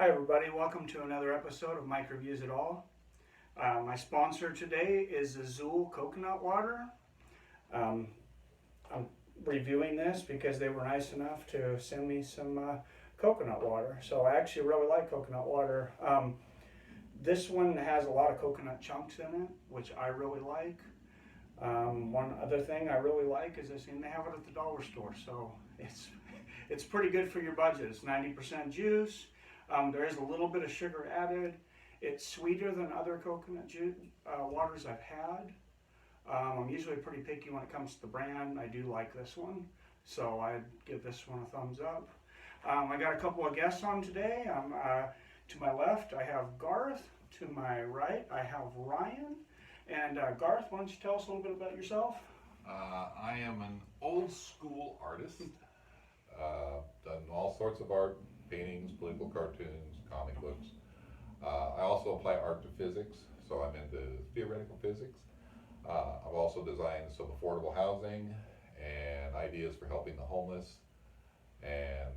Hi everybody, welcome to another episode of Mike Reviews It All. My sponsor today is Azul Coconut Water. I'm reviewing this because they were nice enough to send me some coconut water. So I actually really like coconut water. This one has a lot of coconut chunks in it, which I really like. One other thing I really like is I seen they have it at the dollar store, so it's pretty good for your budget. It's 90% juice. There is a little bit of sugar added. It's sweeter than other coconut waters I've had. I'm usually pretty picky when it comes to the brand. I do like this one, so I'd give this one a thumbs up. I got a couple of guests on today. To my left, I have Garth. To my right, I have Ryan. And Garth, why don't you tell us a little bit about yourself? I am an old school artist. Done all sorts of art, paintings, political cartoons, comic books. I also apply art to physics, so I'm into theoretical physics. I've also designed some affordable housing and ideas for helping the homeless, and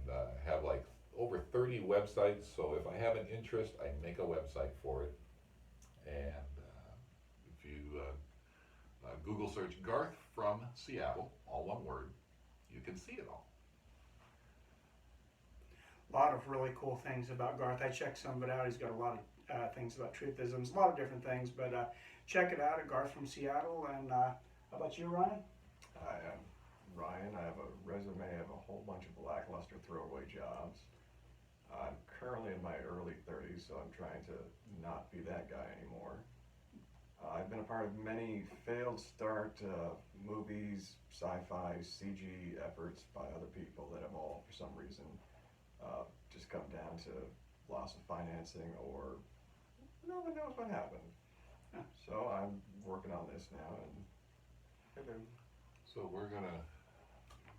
have like over 30 websites, so if I have an interest, I make a website for it. And if you Google search Garth from Seattle, all one word, you can see it all. A lot of really cool things about Garth. I checked some of it out. He's got a lot of things about truthisms, a lot of different things, but check it out at Garth from Seattle. And how about you, Ryan? I am Ryan. I have a resume of a whole bunch of lackluster throwaway jobs. I'm currently in my early 30s, so I'm trying to not be that guy anymore. I've been a part of many failed start movies, sci-fi, CG efforts by other people that have all, for some reason, just come down to loss of financing or no one knows what happened. Yeah. So I'm working on this now, and So we're gonna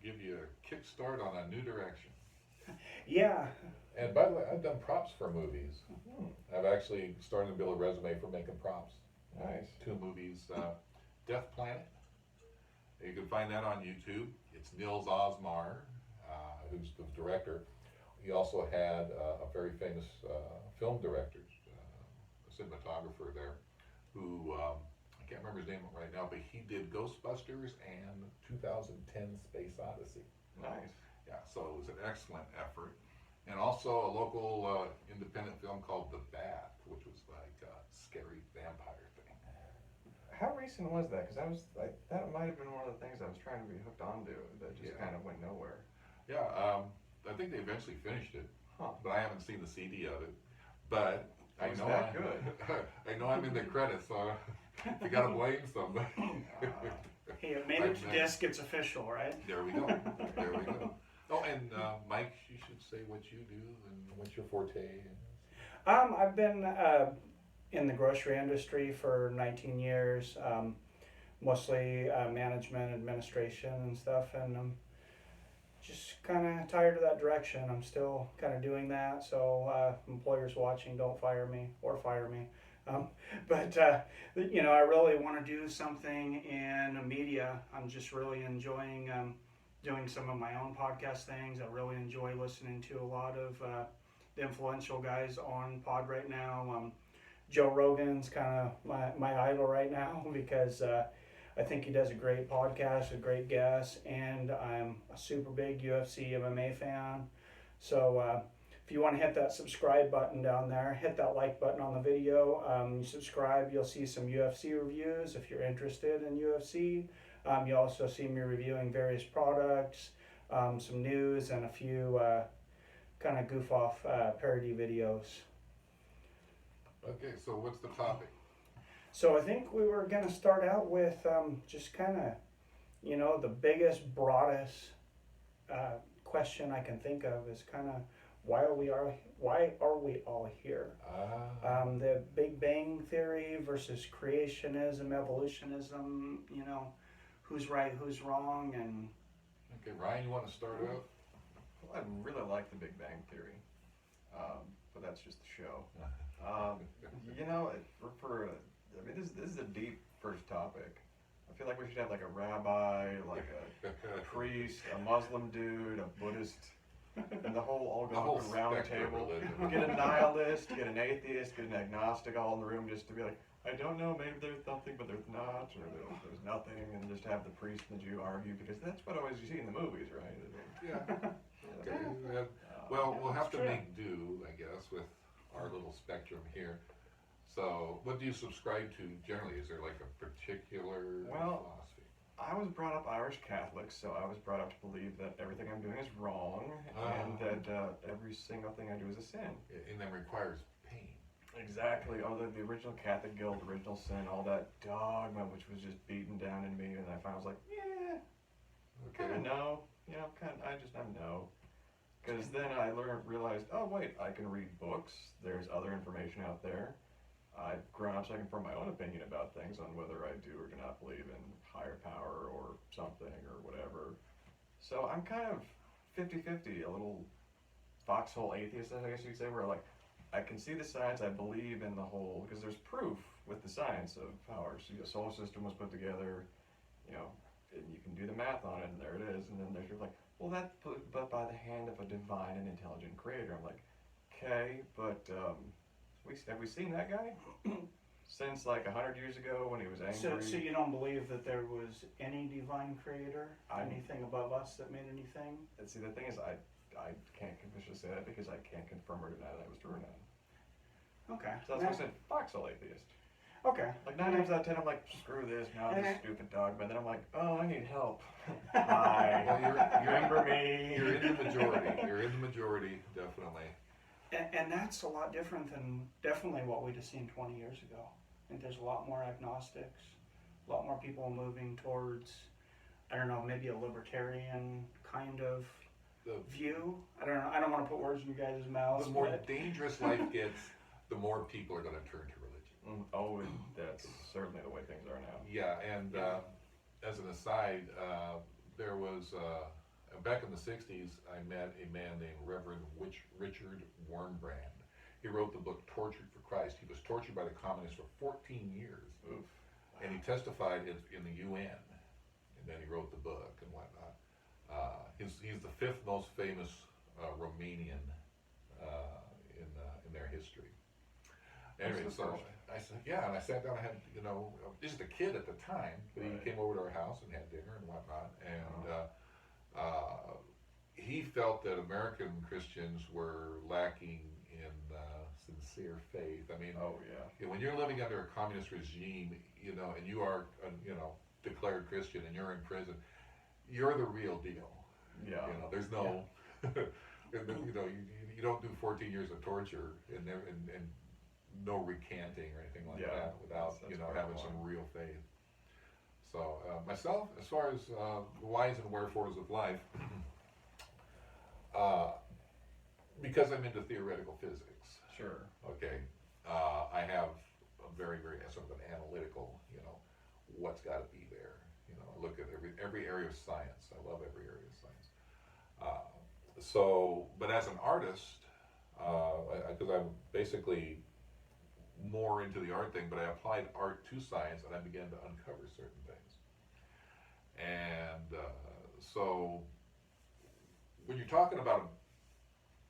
give you a kickstart on a new direction. Yeah. And by the way, I've done props for movies. I've actually started to build a resume for making props. nice. 2 movies, Death Planet. You can find that on YouTube. It's Nils Osmar, who's the director. He also had a very famous film director, a cinematographer there, who I can't remember his name right now, but he did Ghostbusters and 2010 Space Odyssey. Nice. Yeah, so it was an excellent effort. And also a local independent film called The Bath, which was like a scary vampire thing. How recent was that? Because I was like, that might have been one of the things I was trying to be hooked onto that just Yeah. kind of went nowhere. Yeah, I think they eventually finished it, Huh. but I haven't seen the CD of it. But I Was know that good? I know I'm in the credits, so you gotta blame somebody. Hey, it made it to disc. It's official, right? There we go. There we go. Oh, and Mike, you should say what you do and what's your forte. I've been in the grocery industry for 19 years, mostly management, administration, and stuff, and I'm just kind of tired of that direction. I'm still kind of doing that, so employers watching, don't fire me or fire me. But I really want to do something in media. I'm just really enjoying doing some of my own podcast things. I really enjoy listening to a lot of the influential guys on pod right now. Joe Rogan's kind of my idol right now because I think he does a great podcast, a great guest, and I'm a super big UFC MMA fan. So if you want to hit that subscribe button down there, hit that like button on the video, you subscribe, you'll see some UFC reviews if you're interested in UFC. You'll also see me reviewing various products, some news, and a few kind of goof off parody videos. Okay, so what's the topic? So I think we were going to start out with just kind of, the biggest, broadest question I can think of is kind of why are we all here? The Big Bang Theory versus creationism, evolutionism. Who's right, who's wrong, and Okay, Ryan, you want to start out? Well, I really like the Big Bang Theory, but that's just the show. This is a deep first topic. I feel like we should have like a rabbi, like a priest, a Muslim dude, a Buddhist And the whole all The go whole up around the spectrum of table. religion. Get a nihilist, get an atheist, get an agnostic all in the room just to be like, I don't know, maybe there's something, but there's not, or there's nothing, and just have the priest and the Jew argue because that's what always you see in the movies, right? Yeah. Okay. Uh, Well, we'll have to Sure. make do, I guess, with our little spectrum here. So, what do you subscribe to generally? Is there like a particular Well, philosophy? I was brought up Irish Catholic, so I was brought up to believe that everything I'm doing is wrong, and that every single thing I do is a sin. And that requires pain. Exactly. All the original Catholic guilt, original sin, all that dogma, which was just beaten down in me, and I finally was like, yeah, kind of Okay. no. You know, I'm no. Because then I realized, oh wait, I can read books. There's other information out there. I've grown up so I can form my own opinion about things on whether I do or do not believe in higher power or something or whatever. So I'm kind of 50-50, a little foxhole atheist, I guess you'd say, where like I can see the science, I believe in the whole, because there's proof with the science of how our solar system was put together, you know, and you can do the math on it, and there it is, and then there's like, well, that's but by the hand of a divine and intelligent creator. I'm like, okay, but have we seen that guy since like 100 years ago when he was angry? So you don't believe that there was any divine creator, I'm- anything above us that made anything? And see, the thing is, I can't officially say that because I can't confirm or deny that it was true or not. Okay. So that's why I said foxhole atheist. Okay. Like 9 times out of 10, I'm like, screw this, now this Yeah. stupid dogma. And then I'm like, oh, I need help. Hi. Well, Remember me. You're in the majority. You're in the majority, definitely. And that's a lot different than definitely what we'd have seen 20 years ago. I think there's a lot more agnostics, a lot more people moving towards, I don't know, maybe a libertarian kind of The, view. I don't know. I don't want to put words in you guys' mouths. the more but dangerous life gets, the more people are going to turn to religion. Oh, and that's certainly the way things are now. Yeah, and as an aside, there was back in the '60s, I met a man named Reverend Richard Wurmbrand. He wrote the book Tortured for Christ. He was tortured by the communists for 14 years, Oof. and he testified in the UN, and then he wrote the book and whatnot. He's the fifth most famous Romanian in their history. Anyway, That's the so first. I said, yeah, and I sat down. I had, just a kid at the time, but Right. he came over to our house and had dinner and whatnot, and he felt that American Christians were lacking in sincere faith. I mean, Oh, yeah. when you're living under a communist regime, and you are, declared Christian and you're in prison, you're the real deal. Yeah. There's no, you don't do 14 years of torture and no recanting or anything like Yeah, that without, that's having very some long. real faith. So, myself, as far as the whys and wherefores of life, because I'm into theoretical physics, Sure. okay, I have a very, very sort of an analytical, what's got to be there. I look at every area of science. I love every area of science. But as an artist, because I'm basically more into the art thing, but I applied art to science and I began to uncover certain things. And so when you're talking about,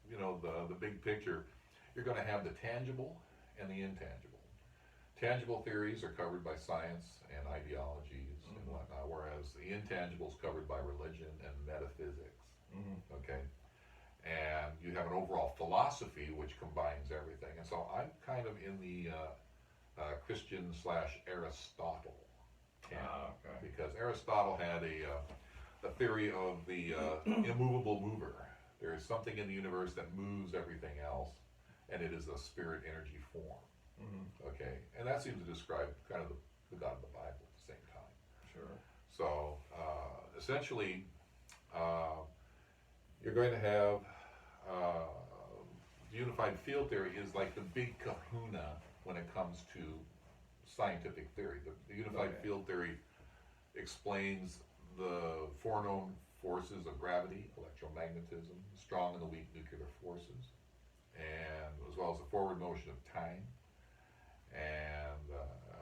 the big picture, you're going to have the tangible and the intangible. Tangible theories are covered by science and ideologies and whatnot, whereas the intangible is covered by religion and metaphysics. Mm-hmm. Okay, and you have an overall philosophy which combines everything. And so I'm kind of in the Christian / Aristotle camp, Okay. because Aristotle had a theory of the immovable mover. There is something in the universe that moves everything else, and it is a spirit energy form. Mm-hmm. Okay, and that seems to describe kind of the God of the Bible at the same time. Sure. So essentially, you're going to have the unified field theory is like the big kahuna when it comes to scientific theory. The unified Okay. field theory explains the foreknown forces of gravity, electromagnetism, strong and the weak nuclear forces, and as well as the forward motion of time, and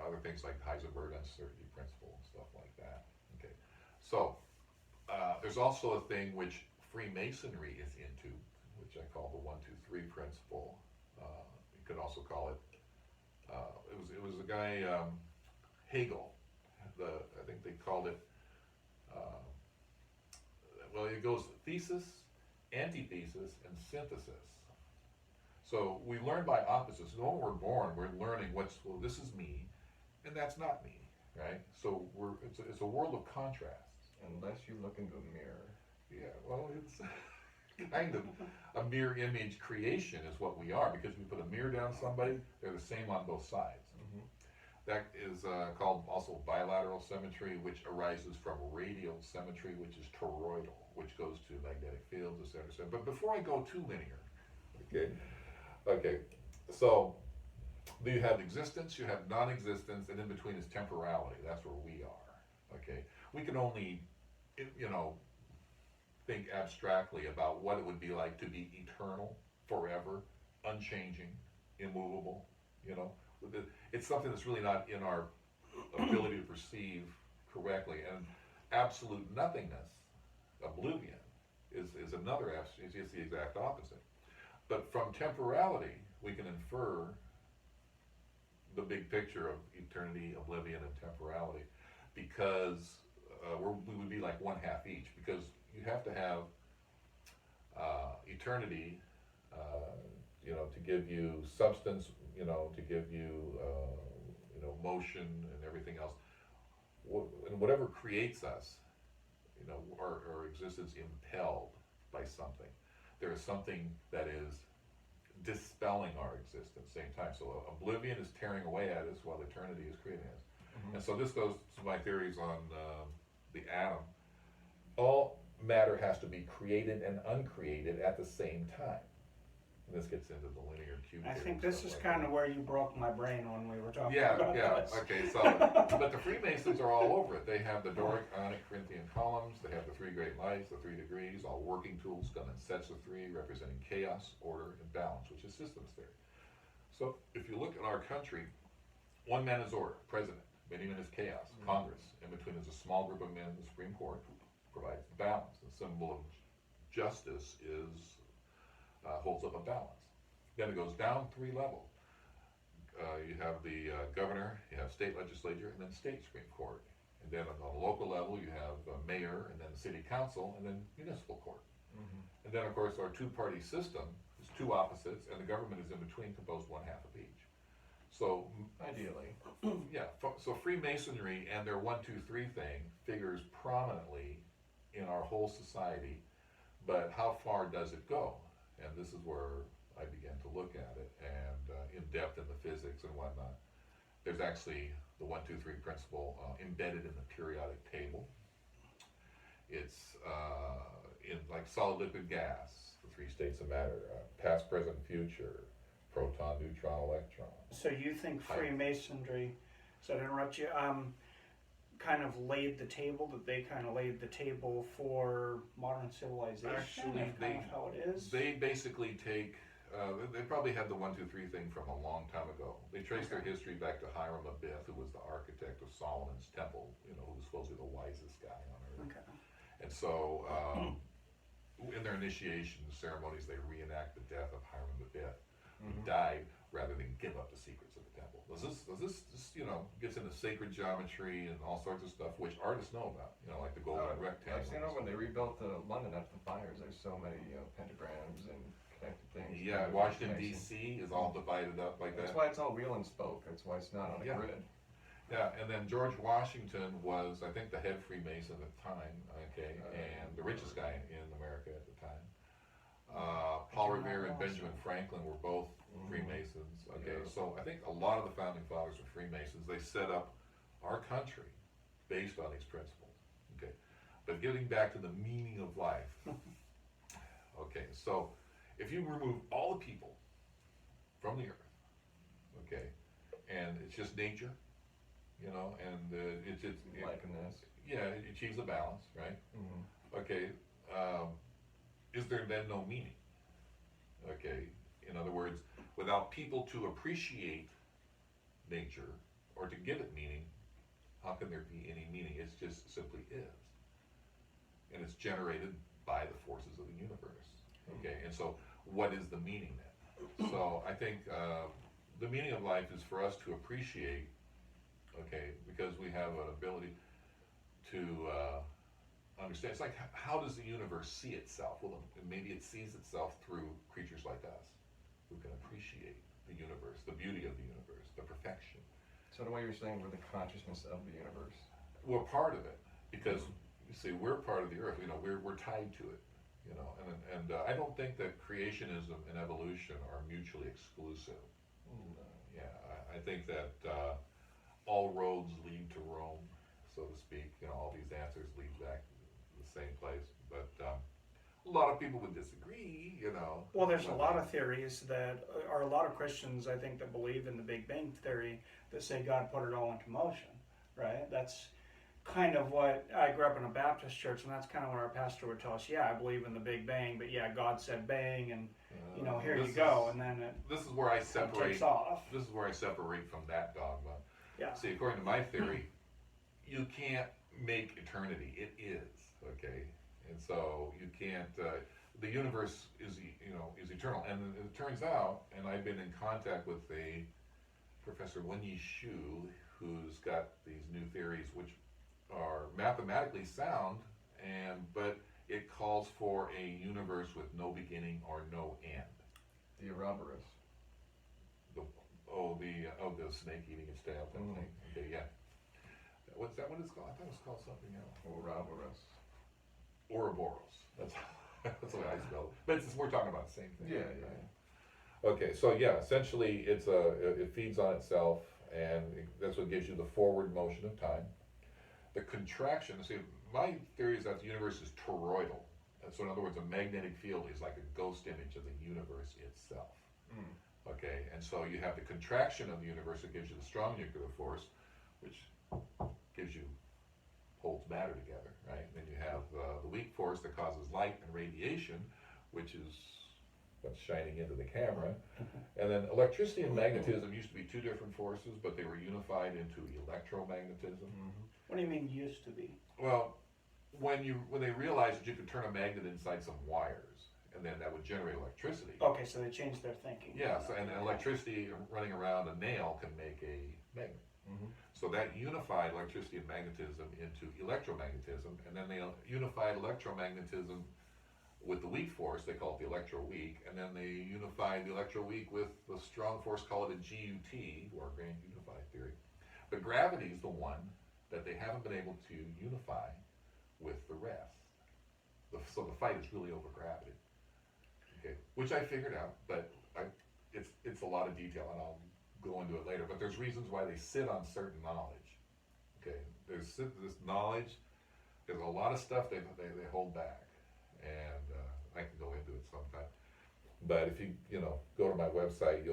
other things like Heisenberg uncertainty principle and stuff like that. Okay, so there's also a thing which Freemasonry is into, which I call the 1-2-3 principle. You could also call it. It was a guy Hegel. I think they called it. Well, it goes thesis, antithesis, and synthesis. So we learn by opposites. When we're born, we're learning well, this is me, and that's not me, right? So it's a world of contrasts. Unless you look into a mirror. Yeah, well, it's kind of a mirror image creation is what we are, because we put a mirror down somebody, they're the same on both sides. That is called also bilateral symmetry, which arises from radial symmetry, which is toroidal, which goes to magnetic fields, et cetera, et cetera. But before I go too linear, okay, so you have existence, you have non-existence, and in between is temporality. That's where we are, okay? We can only, think abstractly about what it would be like to be eternal, forever, unchanging, immovable, It's something that's really not in our ability to perceive correctly. And absolute nothingness, oblivion, is another it's the exact opposite. But from temporality, we can infer the big picture of eternity, oblivion, and temporality, because we would be like one half each, because you have to have eternity, to give you substance, to give you, motion and everything else. And whatever creates us, our existence impelled by something. There is something that is dispelling our existence at the same time. So oblivion is tearing away at us while eternity is creating us. And so this goes to my theories on the atom. All matter has to be created and uncreated at the same time. And this gets into the linear cube I theory think and this stuff is like kind that. of where you broke my brain when we were talking about this. Okay, so, but the Freemasons are all over it. They have the Doric, Ionic, Corinthian columns, they have the three great lights, the 3 degrees, all working tools come in sets of 3, representing chaos, order, and balance, which is systems theory. So, if you look at our country, one man is order, president, many men is chaos, Congress, in between is a small group of men, the Supreme Court provides balance. The symbol of justice holds up a balance. Then it goes down 3 levels. You have the governor, you have state legislature, and then state Supreme Court. And then on a local level, you have mayor, and then city council, and then municipal court. And then, of course, our two-party system is 2 opposites, and the government is in between, composed 1/2 of each. So, Ideally. yeah, so Freemasonry and their 1-2-3 thing figures prominently in our whole society, but how far does it go? And this is where I began to look at it, and in depth in the physics and whatnot. There's actually the 1-2-3 principle embedded in the periodic table. It's in like solid, liquid, gas, the 3 states of matter, past, present, future, proton, neutron, electron. So you think Freemasonry, so to interrupt you, kind of laid the table, that they kind of laid the table for modern civilization? Actually, and kind of how it is? They basically take, they probably had the 1-2-3 thing from a long time ago. They trace their history back to Hiram Abiff, who was the architect of Solomon's temple, who was supposedly the wisest guy on earth. Okay. And so, in their initiation ceremonies, they reenact the death of Hiram Abiff, who died rather than give up the secrets of the temple. This gets into sacred geometry and all sorts of stuff, which artists know about, like the golden rectangle. I've seen it when they rebuilt London after the fires. There's so many pentagrams and connected things. Yeah, Washington D.C. is all divided up like that. That's why it's all wheel and spoke. That's why it's not on a grid. Yeah, and then George Washington was, I think, the head Freemason at the time, and the richest guy in America at the time. Paul Revere and Benjamin Franklin were both Freemasons, so I think a lot of the founding fathers were Freemasons. They set up our country based on these principles, But getting back to the meaning of life, so if you remove all the people from the earth, and it's just nature, and it's Likeness. it achieves a balance, right? Is there then no meaning? In other words, without people to appreciate nature or to give it meaning, how can there be any meaning? It just simply is. And it's generated by the forces of the so what is the meaning then? So I think the meaning of life is for us to appreciate, okay, because we have an ability to understand. It's like, how does the universe see itself? Well, maybe it sees itself through creatures like us who can appreciate the universe, the beauty of the universe, the perfection. So the way you're saying we're the consciousness of the universe. We're part of it because you see, we're part of the earth. You know, we're tied to it. You know, and I don't think that creationism and evolution are mutually exclusive. Yeah, I think that all roads lead to Rome, so to speak. You know, all these answers lead back to the same place. But a lot of people would disagree. You know. Well, there's a lot of theories that are a lot of Christians, I think, that believe in the Big Bang theory that say God put it all into motion, right? That's kind of what I grew up in a Baptist church, and that's kind of what our pastor would tell us. Yeah, I believe in the Big Bang, but yeah, God said bang, and you know, here you go, and then it this is where I separate. takes off. This is where I separate from that dogma. Yeah. See, according to my theory, you can't make eternity. It is, okay? And so you can't, the universe is, you know, is eternal. And it turns out, and I've been in contact with a Professor Wenyi Xu, who's got these new theories which are mathematically sound, but it calls for a universe with no beginning or no end. The Ouroboros. The snake eating its tail kind of thing. Okay, yeah. What's that? What it's called? I thought it was called something else. Ouroboros. Ouroboros. That's the way I spell it. But we're talking about the same thing. Yeah, right? yeah. Okay, so yeah, essentially it feeds on itself, and that's what gives you the forward motion of time. The contraction. See, my theory is that the universe is toroidal. So in other words, a magnetic field is like a ghost image of the universe itself. Okay, and so you have the contraction of the universe that gives you the strong nuclear force, which holds matter together, right? Then you have the weak force that causes light and radiation, which is what's shining into the camera. And then electricity and magnetism used to be two different forces, but they were unified into electromagnetism. What do you mean used to be? Well, when they realized that you could turn a magnet inside some wires, and then that would generate electricity. Okay, so they changed their thinking. Yeah, so, and electricity running around a nail can make a magnet. So that unified electricity and magnetism into electromagnetism, and then they unified electromagnetism with the weak force, they call it the electroweak, and then they unified the electroweak with the strong force, call it a GUT, or Grand Unified Theory. But gravity is the one that they haven't been able to unify with the rest. So the fight is really over gravity. Okay, which I figured out, but it's a lot of detail, and I'll go into it later. But there's reasons why they sit on certain knowledge. Okay, there's this knowledge. There's a lot of stuff they hold back, and I can go into it sometime. But if you go to my website,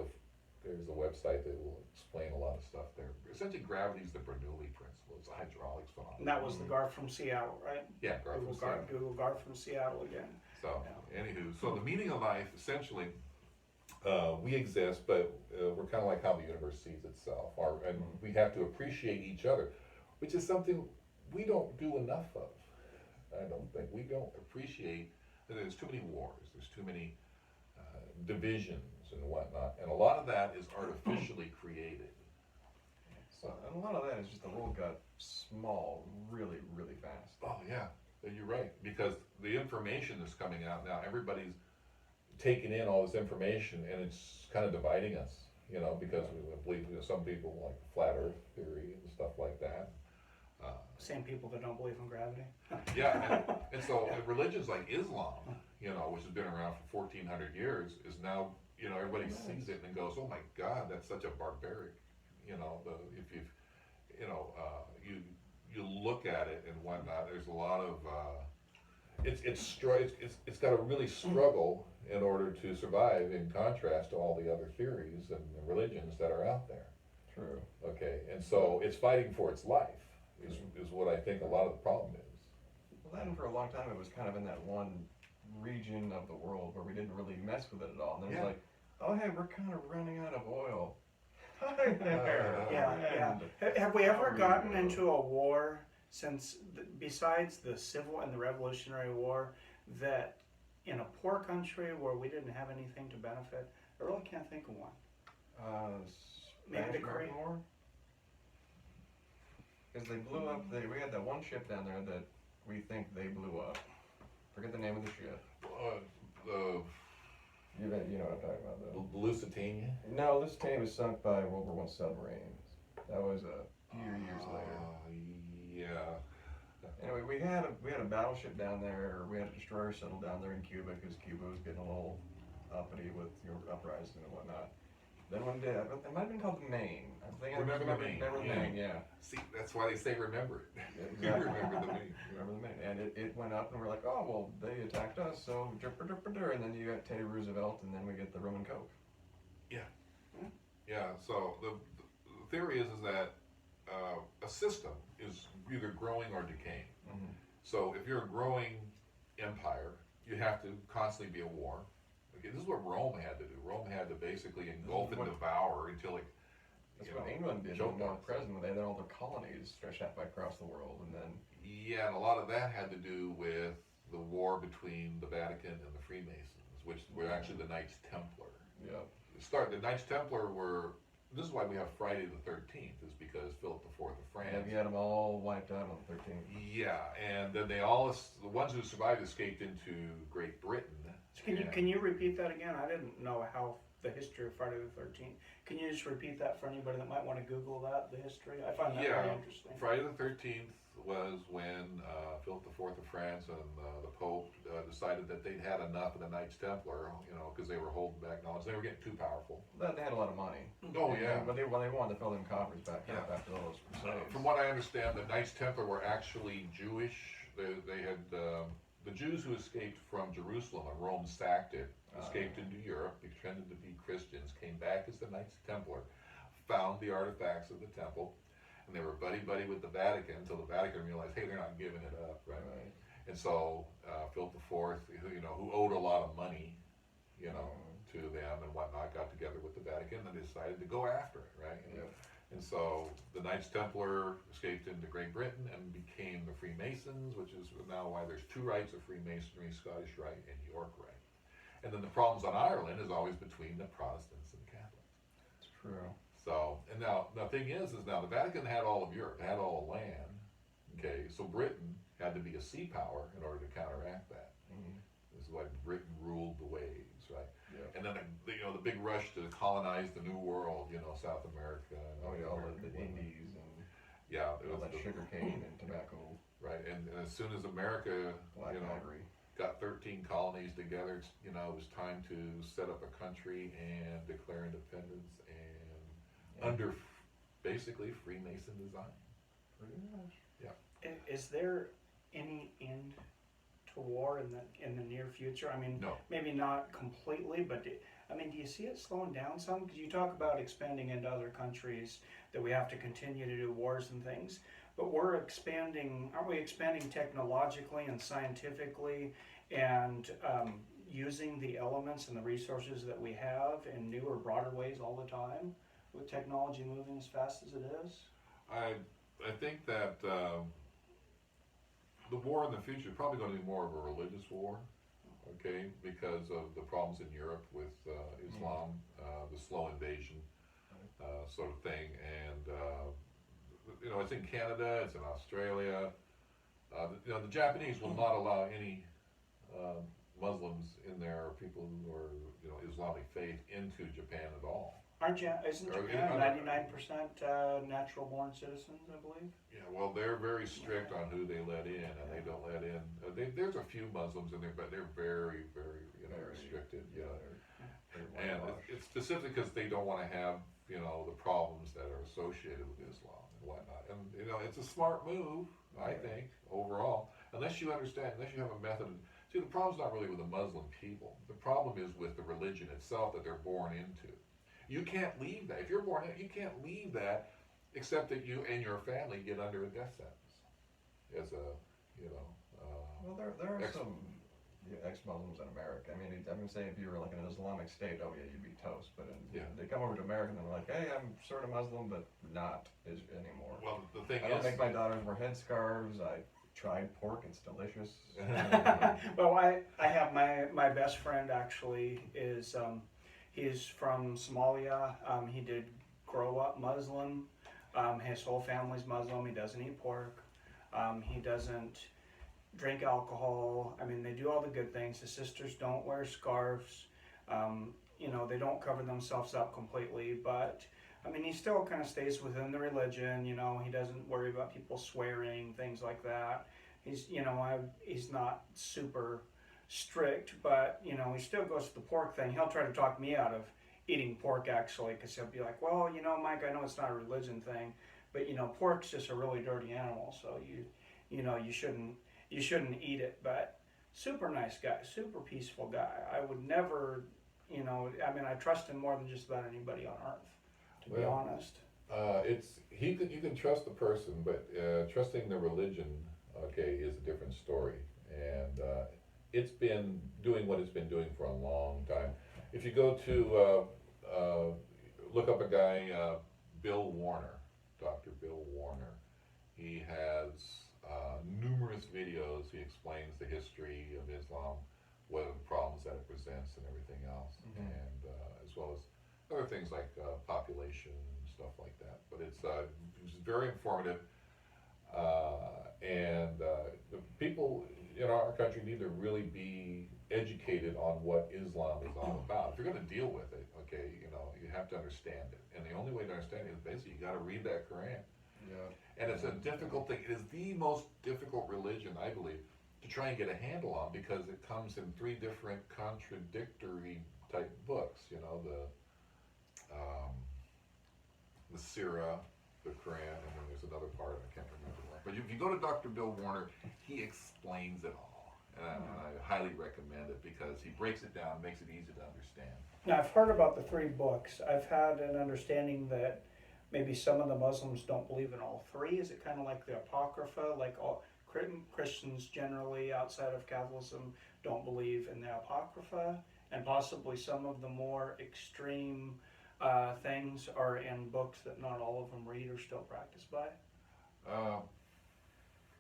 there's a website that will explain a lot of stuff there. Essentially, gravity is the Bernoulli principle. It's a hydraulics phenomenon. And that was the Garth from Seattle, right? Yeah, Garth from Seattle. Google Garth from Seattle again. So, Yeah. anywho, so the meaning of life, essentially, we exist, but we're kind of like how the universe sees itself, and we have to appreciate each other, which is something we don't do enough of. I don't think we don't appreciate that there's too many wars, there's too many divisions and whatnot, and a lot of that is artificially created. So, and a lot of that is just the world got small really, really fast. Oh yeah, you're right, because the information that's coming out now, everybody's taking in all this information, and it's kind of dividing us, because we believe some people like flat Earth theory and stuff like that. Same people that don't believe in gravity. Yeah, and so religions like Islam, which has been around for 1,400 years, is now, everybody sees it and goes, oh my God, that's such a barbaric, if you look at it and whatnot, there's a lot of, it's got to really struggle in order to survive, in contrast to all the other theories and religions that are out there. True. Okay, and so it's fighting for its life, is what I think a lot of the problem is. Well, then for a long time it was kind of in that one region of the world where we didn't really mess with it at all. And then it was like, oh hey, we're kind of running out of oil. Hi there. Yeah. Have we ever gotten into a war since, besides the Civil and the Revolutionary War, that in a poor country where we didn't have anything to benefit? I really can't think of one. Maybe Spanish the American War? Because they blew up, we had that one ship down there that we think they blew up. Forget the name of the ship. You know what I'm talking about, though. Lusitania? No, Lusitania was sunk by World War I submarines. That was a few years later. Yeah. Anyway, we had a battleship down there, or we had a destroyer settled down there in Cuba, because Cuba was getting a little uppity with uprising and whatnot. Then one day, it might have been called the Maine. I think Remember the Maine, Remember the yeah. Maine, yeah. See, that's why they say remember it. Exactly. You remember the Maine. Remember the Maine. And it went up, and we're like, oh, well, they attacked us, so and then you got Teddy Roosevelt, and then we get the rum and coke. Yeah, so the theory is that a system is either growing or decaying. Mm-hmm. So if you're a growing empire, you have to constantly be at war. Okay, this is what Rome had to do. Rome had to basically engulf and devour until it. That's what England did when they were present. They had all their colonies stretched out across the world, and then. Yeah, and a lot of that had to do with the war between the Vatican and the Freemasons, which were actually the Knights Templar. Yeah. The Knights Templar were. This is why we have Friday the 13th, is because Philip IV of France. And we had them all wiped out on the 13th. Yeah, and then the ones who survived escaped into Great Britain. So can you repeat that again? I didn't know how the history of Friday the 13th. Can you just repeat that for anybody that might want to Google that, the history? I find that very interesting. Friday the 13th was when Philip IV of France and the Pope decided that they'd had enough of the Knights Templar, because they were holding back knowledge. They were getting too powerful. They had a lot of money. Oh, yeah. But they wanted to fill them coffers back up after all those crusades. From what I understand, the Knights Templar were actually Jewish. They had the Jews who escaped from Jerusalem when Rome sacked it, escaped into Europe, pretended to be Christians, came back as the Knights Templar, found the artifacts of the temple, and they were buddy-buddy with the Vatican until the Vatican realized, hey, they're not giving it up, right? And so Philip IV, who owed a lot of money, to them and whatnot, got together with the Vatican and decided to go after it, right? And so the Knights Templar escaped into Great Britain and became the Freemasons, which is now why there's two rights of Freemasonry, Scottish Rite and York Rite. And then the problems on Ireland is always between the Protestants and the Catholics. It's true. So, and now the thing is now the Vatican had all of Europe, had all the land, okay, so Britain had to be a sea power in order to counteract that. Mm-hmm. This is why Britain ruled the waves, right? Yeah. And then the big rush to colonize the New World, South America. Oh yeah, all the Indies and yeah, it all was that sugar cane and tobacco. Right, and as soon as America, Black ivory. got 13 colonies together, it was time to set up a country and declare independence and under basically Freemason design. Pretty much. Yeah. Is there any end to war in the near future? I mean, No. maybe not completely, but do you see it slowing down some? Because you talk about expanding into other countries, that we have to continue to do wars and things, but aren't we expanding technologically and scientifically and using the elements and the resources that we have in newer, broader ways all the time, with technology moving as fast as it is? I think that the war in the future is probably going to be more of a religious war, okay, because of the problems in Europe with Islam, the slow invasion sort of thing, and it's in Canada, it's in Australia. The Japanese will not allow any Muslims in there, or people who are Islamic faith into Japan at all. Isn't Japan 99% natural born citizens, I believe? Yeah, well, they're very strict on who they let in, and they don't let in. There's a few Muslims in there, but they're very, very, restricted. And it's specific because they don't want to have, the problems that are associated with Islam and whatnot. And it's a smart move, I think, overall, unless you have a method. See, the problem's not really with the Muslim people. The problem is with the religion itself that they're born into. You can't leave that. If you're born in, you can't leave that, except that you and your family get under a death sentence. As a, Well, there are some ex-Muslims in America. I mean, say if you were like in an Islamic state, oh yeah, you'd be toast. But they come over to America and they're like, hey, I'm sort of Muslim, but not anymore. Well, the thing I don't make my daughters wear headscarves. I tried pork, it's delicious. Well, I have my best friend actually is he's from Somalia. He did grow up Muslim. His whole family's Muslim. He doesn't eat pork. He doesn't drink alcohol. I mean, they do all the good things. His sisters don't wear scarves. They don't cover themselves up completely, but I mean, he still kind of stays within the religion. He doesn't worry about people swearing, things like that. He's not super strict, but he still goes to the pork thing. He'll try to talk me out of eating pork actually, because he'll be like, well, Mike, I know it's not a religion thing, but pork's just a really dirty animal, so you shouldn't eat it. But super nice guy, super peaceful guy. I would never, I trust him more than just about anybody on earth, to be honest. You can trust the person, but trusting the religion, okay, is a different story. And it's been doing what it's been doing for a long time. If you go to look up a guy, Bill Warner, Dr. Bill Warner. He has numerous videos. He explains the history of Islam, what are the problems that it presents, and everything else, and as well as other things like population and stuff like that. But it's very informative, and the people in our country need to really be educated on what Islam is all about. If you're going to deal with it, okay, you have to understand it, and the only way to understand it is basically you got to read that Quran. Yeah. And it's a difficult thing. It is the most difficult religion, I believe, to try and get a handle on, because it comes in three different contradictory type books. The Sirah, the Quran, and then there's another part I can't remember what. But if you go to Dr. Bill Warner, he explains it all, and I highly recommend it because he breaks it down, makes it easy to understand. Now, I've heard about the three books. I've had an understanding that maybe some of the Muslims don't believe in all three. Is it kind of like the Apocrypha? Like all Christians generally outside of Catholicism don't believe in the Apocrypha, and possibly some of the more extreme things are in books that not all of them read or still practice by?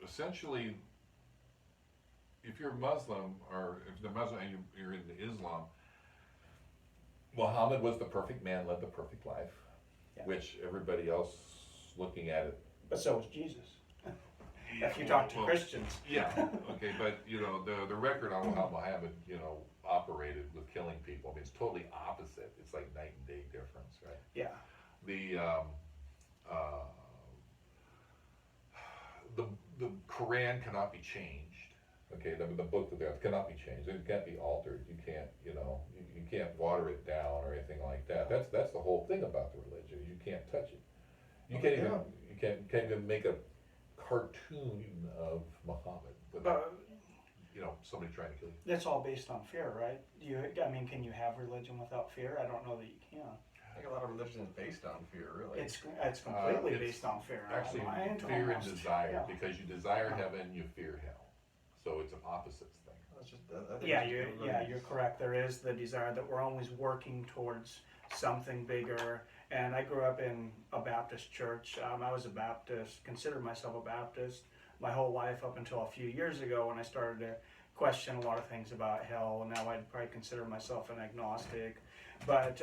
Essentially, if you're Muslim, or if you're Muslim and you're into Islam, Muhammad was the perfect man, led the perfect life, which everybody else looking at it. But so was Jesus. If you talk to Christians. Yeah, okay, but the record on how Muhammad, operated with killing people, I mean, it's totally opposite. It's like night and day difference, right? Yeah. The Quran cannot be changed. Okay, the book that cannot be changed. It can't be altered. You can't, you can't water it down or anything like that. That's the whole thing about the religion. You can't touch it. You can't even make a cartoon of Muhammad without somebody trying to kill you. That's all based on fear, right? Can you have religion without fear? I don't know that you can. I think a lot of religion is based on fear, really. It's completely based on fear. Actually, fear and desire, because you desire heaven, you fear hell. So it's an opposites thing. You're correct. There is the desire that we're always working towards something bigger. And I grew up in a Baptist church. I was a Baptist, considered myself a Baptist my whole life up until a few years ago when I started to question a lot of things about hell. Now I'd probably consider myself an agnostic. But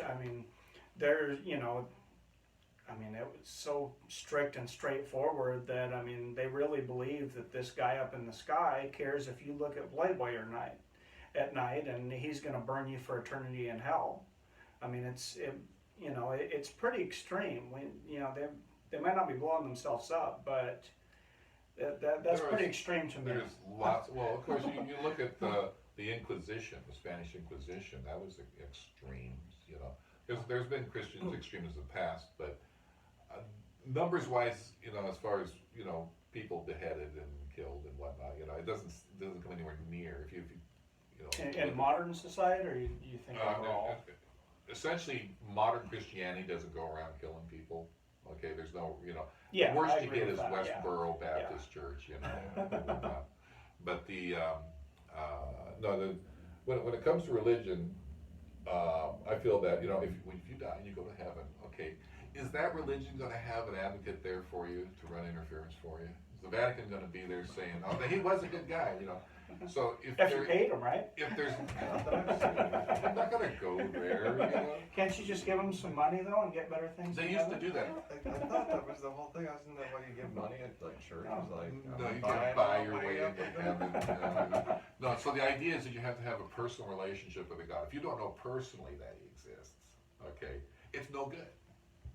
it was so strict and straightforward that, they really believe that this guy up in the sky cares if you look at Playboy at night, and he's going to burn you for eternity in hell. It's pretty extreme. They might not be blowing themselves up, but that's pretty extreme to me. There's lots. Well, of course, you look at the Inquisition, the Spanish Inquisition. That was extremes. There's been Christians extremes in the past, but numbers-wise, as far as people beheaded and killed and whatnot, it doesn't come anywhere near. If you in modern society, or you think overall? Essentially, modern Christianity doesn't go around killing people. Okay, there's no, Yeah, the worst I you agree get with is that, Westboro Baptist Church, But when it comes to religion, I feel that, if you die and you go to heaven, okay, is that religion going to have an advocate there for you to run interference for you? Is the Vatican going to be there saying, "Oh, he was a good guy," you know? So If you paid them, right? if there's, I'm not going to go there, you know. Can't you just give them some money though and get better things? They used to do that. I thought that was the whole thing. Isn't that why you give money at like churches? Like, No, I'm you buying can't buy my your way up into with heaven. them. No, so the idea is that you have to have a personal relationship with a God. If you don't know personally that He exists, okay, it's no good.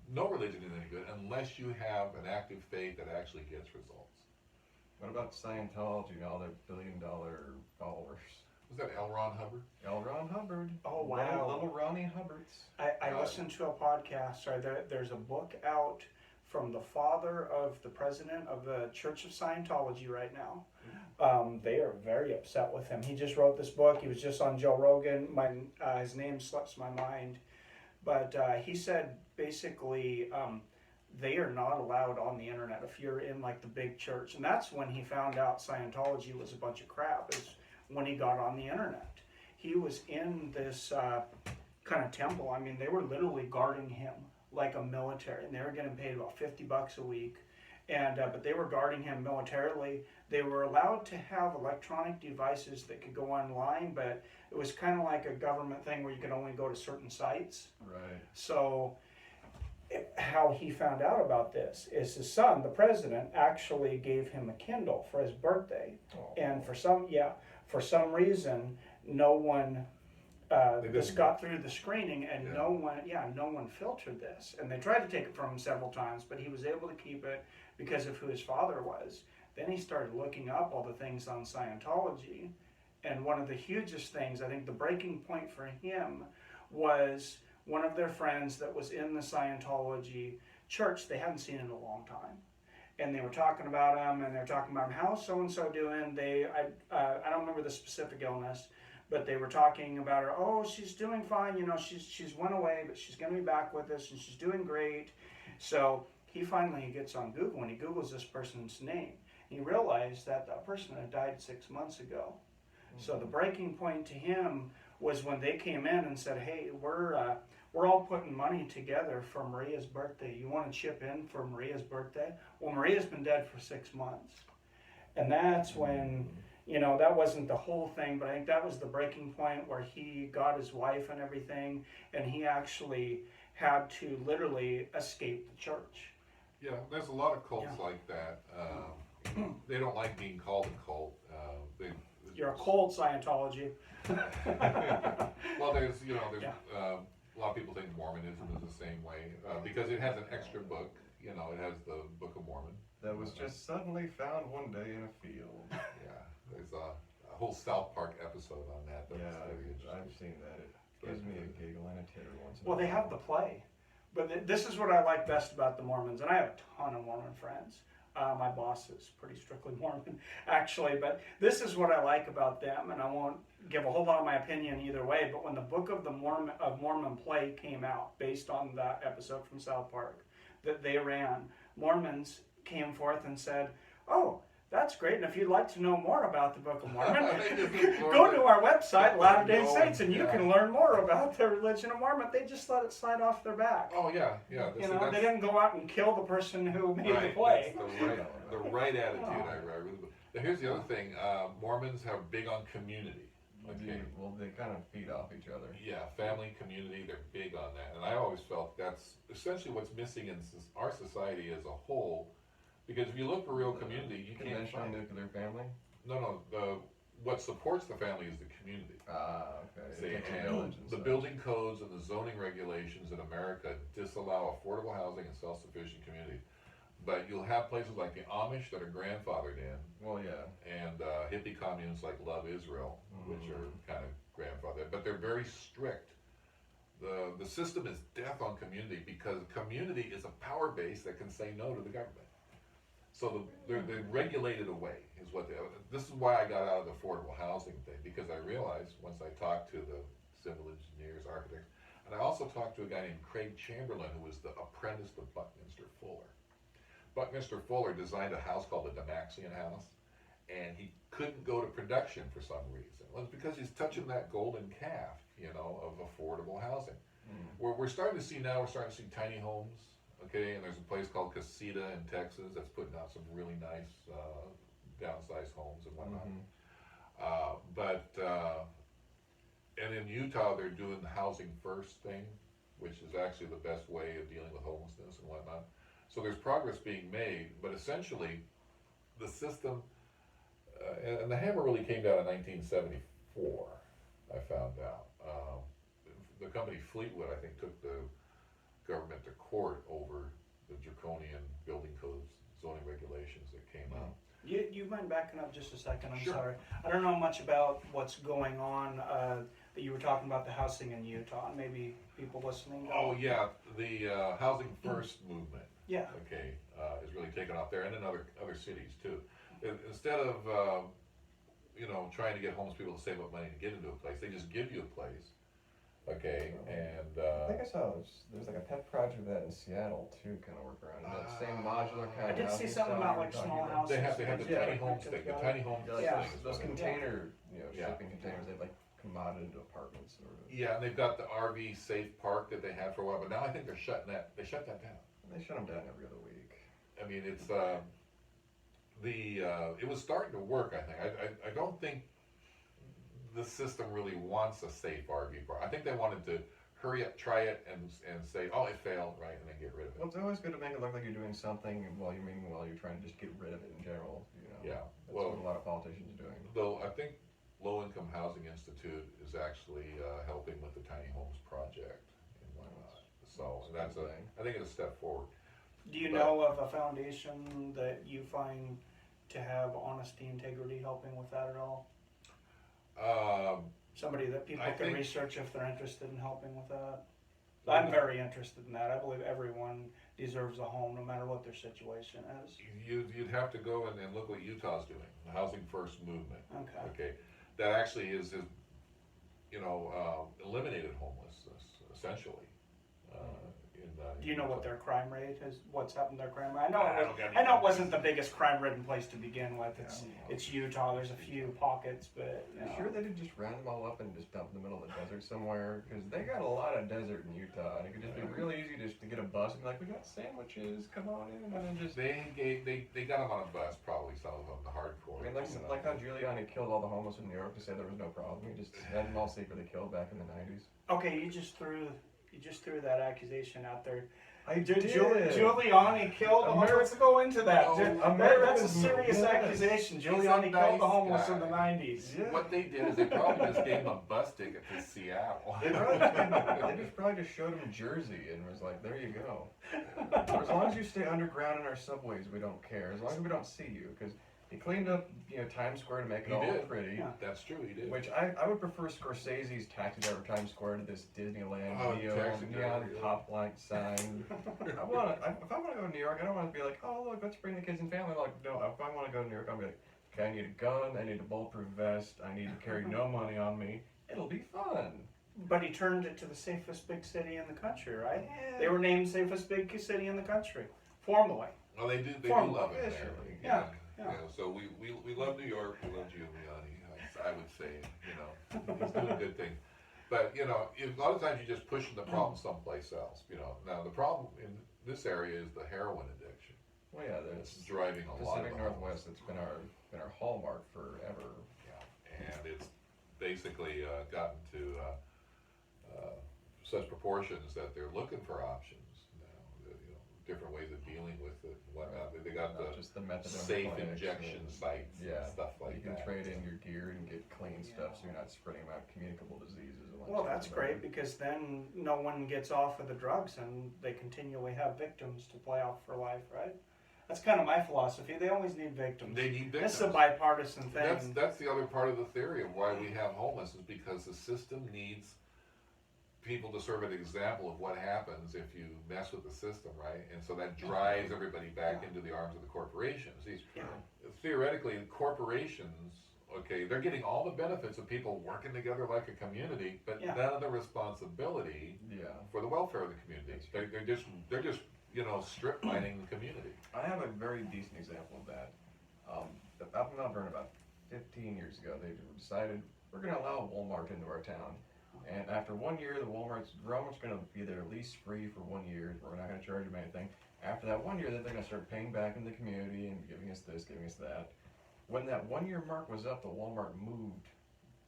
No religion is any good unless you have an active faith that actually gets results. What about Scientology and all their billion-dollar followers? Was that L. Ron Hubbard? L. Ron Hubbard. Oh, wow. Little Ronnie Hubbards. I listened to a podcast. Sorry, there's a book out from the father of the president of the Church of Scientology right now. They are very upset with him. He just wrote this book. He was just on Joe Rogan. His name slips my mind. But he said basically they are not allowed on the internet if you're in like the big church. And that's when he found out Scientology was a bunch of crap, is when he got on the internet. He was in this kind of temple. I mean, they were literally guarding him like a military, and they were getting paid about $50 a week. And but they were guarding him militarily. They were allowed to have electronic devices that could go online, but it was kind of like a government thing where you could only go to certain sites. Right. So how he found out about this is his son, the president, actually gave him a Kindle for his birthday. Oh. And for some reason, no one this got through the screening, and no one filtered this. And they tried to take it from him several times, but he was able to keep it because of who his father was. Then he started looking up all the things on Scientology, and one of the hugest things, I think the breaking point for him, was one of their friends that was in the Scientology church they hadn't seen in a long time. And they were talking about him, and they're talking about how's so-and-so doing. I don't remember the specific illness, but they were talking about her. Oh, she's doing fine. You know, she's went away, but she's going to be back with us, and she's doing great. So he finally gets on Google, and he Googles this person's name. He realized that that person had died 6 months ago. Mm-hmm. So the breaking point to him was when they came in and said, "Hey, we're all putting money together for Maria's birthday. You want to chip in for Maria's birthday?" Well, Maria's been dead for 6 months. And that's when, you know, that wasn't the whole thing, but I think that was the breaking point where he got his wife and everything, and he actually had to literally escape the church. Yeah, there's a lot of cults like that. They don't like being called a cult. You're a cold Scientology. Well, there's a lot of people think Mormonism is the same way because it has an extra book. You know, it has the Book of Mormon. That was just suddenly found one day in a field. Yeah, there's a whole South Park episode on that. I've seen that. It gives me a giggle and a titter once in a Well, they while. have the play. But this is what I like best about the Mormons, and I have a ton of Mormon friends. My boss is pretty strictly Mormon, actually, but this is what I like about them, and I won't give a whole lot of my opinion either way, but when the Book of Mormon play came out, based on that episode from South Park that they ran, Mormons came forth and said, "Oh, that's great, and if you'd like to know more about the Book of Mormon, go to our website, Latter-day Saints, and you can learn more about the religion of Mormon." They just let it slide off their back. Oh yeah. You know, they didn't go out and kill the person who made the play. That's the right attitude. I really. Now here's the other thing. Mormons are big on community. Okay. Well, they kind of feed off each other. Yeah, family, community, they're big on that. And I always felt that's essentially what's missing in our society as a whole. Because if you look for real community, you can't Conventional find it. nuclear family? No. What supports the family is the community. Okay. See, It takes a and village and the such. building codes and the zoning regulations in America disallow affordable housing and self-sufficient communities. But you'll have places like the Amish that are grandfathered in, Well, yeah. and hippie communes like Love Israel, which are kind of grandfathered, but they're very strict. The system is death on community because community is a power base that can say no to the government. So they're regulated away is what this is why I got out of the affordable housing thing, because I realized once I talked to the civil engineers, architects, and I also talked to a guy named Craig Chamberlain who was the apprentice of Buckminster Fuller. Buckminster Fuller designed a house called the Damaxian House, and he couldn't go to production for some reason. Well, it's because he's touching that golden calf, you know, of affordable housing. We're starting to see tiny homes, okay, and there's a place called Casita in Texas that's putting out some really nice downsized homes and whatnot. And in Utah, they're doing the housing first thing, which is actually the best way of dealing with homelessness and whatnot. So there's progress being made, but essentially, the system, and the hammer really came down in 1974, I found out. The company Fleetwood, I think, took the government to court over the draconian building codes, zoning regulations that came out. You mind backing up just a second? I'm Sure. sorry. I don't know much about what's going on. That you were talking about the housing in Utah, and maybe people listening. Oh yeah, the housing first movement. Yeah. Okay, is really taken off there, and in other cities too. Instead of trying to get homeless people to save up money to get into a place, they just give you a place. Okay, and I think I saw there's like a pet project of that in Seattle too, kind of work around that same modular kind I of did housing see something style about you're like talking small about. houses. they have the Yeah. tiny homes thing. The tiny homes Yeah, like Yeah. thing is those what it is. container, Yeah. shipping containers, they've like commoded into apartments sort of. Yeah, and they've got the RV safe park that they had for a while, but now I think they're shutting that. They shut that down. They shut them down every other week. I mean, it's it was starting to work. I think. I don't think the system really wants a safe RV park. I think they wanted to hurry up, try it, and say, oh, it failed, right, and then get rid of Well, it. it's always good to make it look like you're doing something while you're trying to just get rid of it in general. Yeah. That's Well, what a lot of politicians are doing. though I think Low Income Housing Institute is actually helping with the tiny homes project and whatnot. So That's that's a good a. thing. I think it's a step forward. Do you But- know of a foundation that you find to have honesty, integrity, helping with that at all? Somebody that people I can think- research if they're interested in helping with that? I'm very interested in that. I believe everyone deserves a home, no matter what their situation is. You'd have to go and look what Utah's doing, the Housing First movement. Okay. Okay, that actually is eliminated homelessness essentially. Do you know what their crime rate is? What's happened to their crime rate? I don't got any I know it numbers. wasn't the biggest crime-ridden place to begin with. It's Utah. There's a few pockets, but you You know. sure they didn't just round them all up and just dump in the middle of the desert somewhere? Because they got a lot of desert in Utah, and it could just be really easy just to get a bus and be like, we got sandwiches, come on in, and then just. They got them on a bus, probably some of them, the hardcore. I mean, like how Giuliani killed all the homeless in New York to say there was no problem. He just had them all secretly killed back in the 90s. Okay, you just threw that accusation out there. I Giuliani killed the homeless. Let's go into that. Oh, That's a serious yes. accusation. He's a Giuliani nice killed the homeless guy. in the 90s. Yeah. What they did is they probably just gave him a bus ticket to Seattle. They probably just showed him Jersey and was like, there you go. As long as you stay underground in our subways, we don't care. As long as we don't see you. Because he cleaned up, Times Square to make it He all did. pretty. Yeah. That's true, he did. Which I would prefer Scorsese's taxi driver Times Square to this Disneyland Taxi neon driver, yeah. top light sign. If I want to go to New York, I don't want to be like, oh look, let's bring the kids and family. Like, no, if I want to go to New York, I'll be like, okay, I need a gun, I need a bulletproof vest, I need to carry no money on me. It'll be fun. But he turned it to the safest big city in the country, right? Yeah. They were named safest big city in the country, formally. Well, they do Formally, love it there. officially. Yeah. So we love New York, we love Giuliani, I would say, he's doing a good thing. But, a lot of times you're just pushing the problem someplace else, Now, the problem in this area is the heroin addiction. Well, yeah, It's there's driving a lot of Pacific the Northwest. It's been our hallmark forever. Yeah, and it's basically gotten to such proportions that they're looking for options now, different ways of dealing with it and whatnot. They got Not the just the methadone safe clinics injection and- sites Yeah, and stuff like you can that. trade in your gear and get clean stuff, so you're not spreading out communicable diseases. And Well, that's great because then no one gets off of the drugs and they continually have victims to play out for life, right? That's kind of my philosophy. They always need victims. They need This victims. is a bipartisan thing. That's the other part of the theory of why we have homeless is because the system needs people to serve an example of what happens if you mess with the system, right? And so that drives everybody back into the arms of the corporations. Theoretically, corporations, okay, they're getting all the benefits of people working together like a community, but Yeah. none of the responsibility for the welfare of the community. They're just strip mining the community. I have a very decent example of that. Up in Melbourne about 15 years ago, they decided we're going to allow Walmart into our town. And after 1 year, the Walmart's going to be their lease free for 1 year. We're not going to charge them anything. After that 1 year, then they're going to start paying back in the community and giving us this, giving us that. When that 1 year mark was up, the Walmart moved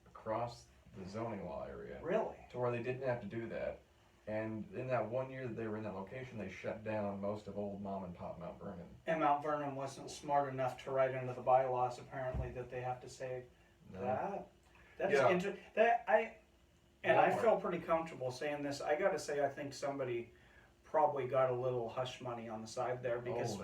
across the zoning law area Really? to where they didn't have to do that. And in that 1 year that they were in that location, they shut down most of old mom and pop Mount Vernon. And Mount Vernon wasn't smart enough to write into the bylaws, apparently, that they have to say No. that. That's Yeah. I Walmart. feel pretty comfortable saying this. I gotta say, I think somebody probably got a little hush money on the side there because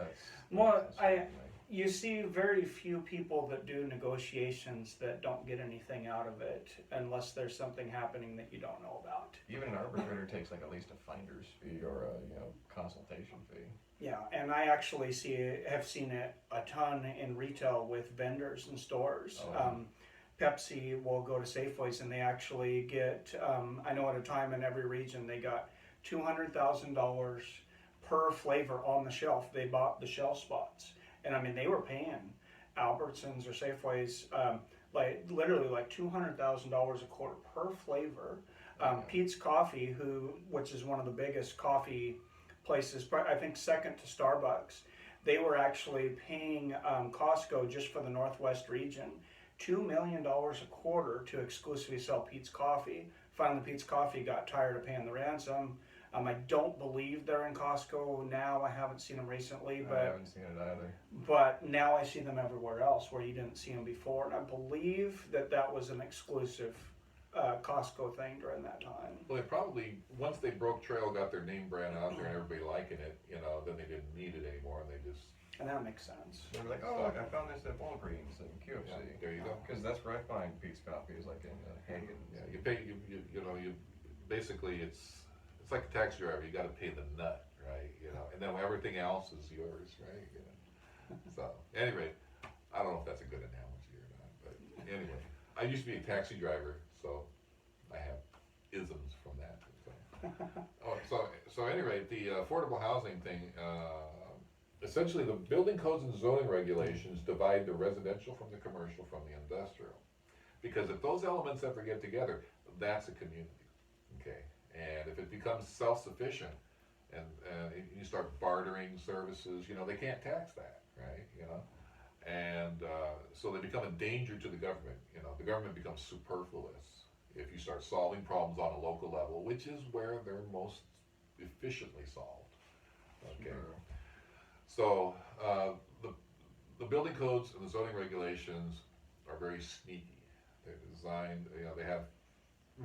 you see very few people that do negotiations that don't get anything out of it unless there's something happening that you don't know about. Even an arbitrator takes like at least a finder's fee or a consultation fee. Yeah, and I actually have seen it a ton in retail with vendors and stores. Oh, yeah. Pepsi will go to Safeways and they actually get, I know at a time in every region they got $200,000 per flavor on the shelf. They bought the shelf spots. And I mean, they were paying Albertsons or Safeways literally like $200,000 a quarter per flavor. Pete's Coffee, which is one of the biggest coffee places, I think second to Starbucks, they were actually paying Costco just for the Northwest region $2 million a quarter to exclusively sell Pete's Coffee. Finally, Pete's Coffee got tired of paying the ransom. I don't believe they're in Costco now. I haven't seen them recently, I haven't seen it either. but now I see them everywhere else where you didn't see them before. And I believe that was an exclusive Costco thing during that time. Well, they probably, once they broke trail, got their name brand out there and everybody liking it, then they didn't need it anymore and they just. And that makes sense. They were like, oh, look, I found this at Walgreens and QFC. Yeah, there you go. Because that's where I find Pete's Coffee is like in Hagen. Yeah, you pay, you basically it's like a taxi driver, you gotta pay the nut, right, and then everything else is yours, right, So, anyway, I don't know if that's a good analogy or not, but anyway, I used to be a taxi driver, so I have isms from that, so. So anyway, the affordable housing thing, essentially the building codes and zoning regulations divide the residential from the commercial from the industrial. Because if those elements ever get together, that's a community, okay? And if it becomes self-sufficient and you start bartering services, they can't tax that, right? And so they become a danger to the government. The government becomes superfluous if you start solving problems on a local level, which is where they're most efficiently solved, okay? Sure. So the building codes and the zoning regulations are very sneaky. They're designed, they have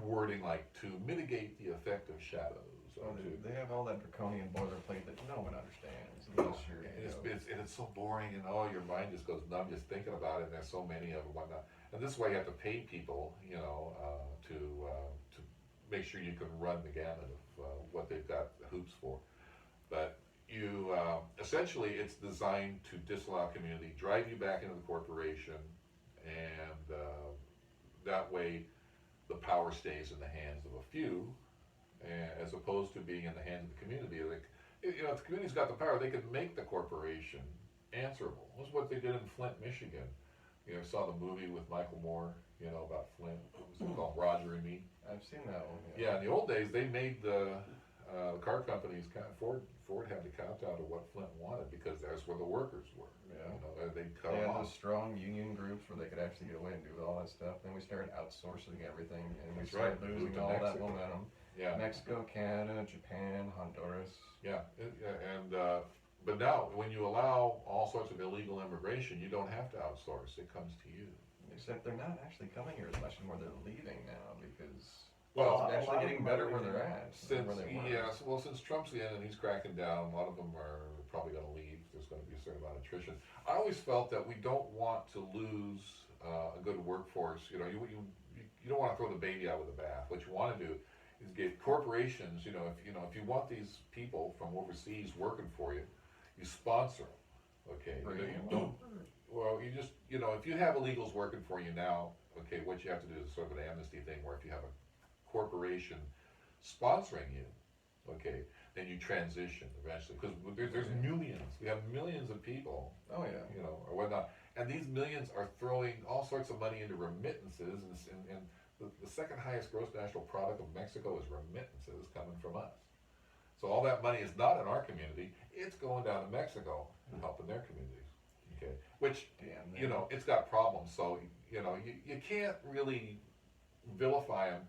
wording like to mitigate the effect of shadows. Well, they have all that draconian boilerplate that no one understands unless you're. And it's so boring, and your mind just goes numb just thinking about it. And there's so many of them, whatnot. And this is why you have to pay people, to make sure you can run the gamut of what they've got hoops for. But you essentially, it's designed to disallow community, drive you back into the corporation, and that way the power stays in the hands of a few, as opposed to being in the hands of the community. Like, if the community's got the power, they could make the corporation answerable. That's what they did in Flint, Michigan. Saw the movie with Michael Moore, about Flint. It was called Roger and Me. I've seen that one. Yeah, in the old days, they made the car companies Ford had to kowtow to what Flint wanted because that's where the workers were. Yeah. They cut They them had off. those strong union groups where they could actually get away and do all that stuff. Then we started outsourcing everything, and we That's started right. losing Moved to all that Mexico. momentum. Yeah, Mexico, Canada, Japan, Honduras. yeah, but now when you allow all sorts of illegal immigration, you don't have to outsource. It comes to you. Except they're not actually coming here as much anymore. They're leaving now because Well, it's a actually lot of getting them are better where leaving. they're at. Since where they were. since Trump's in and he's cracking down, a lot of them are probably going to leave. There's going to be a certain amount of attrition. I always felt that we don't want to lose a good workforce. You don't want to throw the baby out with the bath. What you want to do is get corporations. If you want these people from overseas working for you, you sponsor them. Okay. Bring You them don't. Well, you just if you have illegals working for you now, okay, what you have to do is sort of an amnesty thing where if you have a corporation sponsoring you, okay, then you transition eventually because there's millions. We have millions of people, Oh yeah. or whatnot, and these millions are throwing all sorts of money into remittances, and the second highest gross national product of Mexico is remittances coming from us. So all that money is not in our community, it's going down to Mexico and helping their communities, okay? Which, Damn, you know, it's got problems, so, you know, you can't really vilify them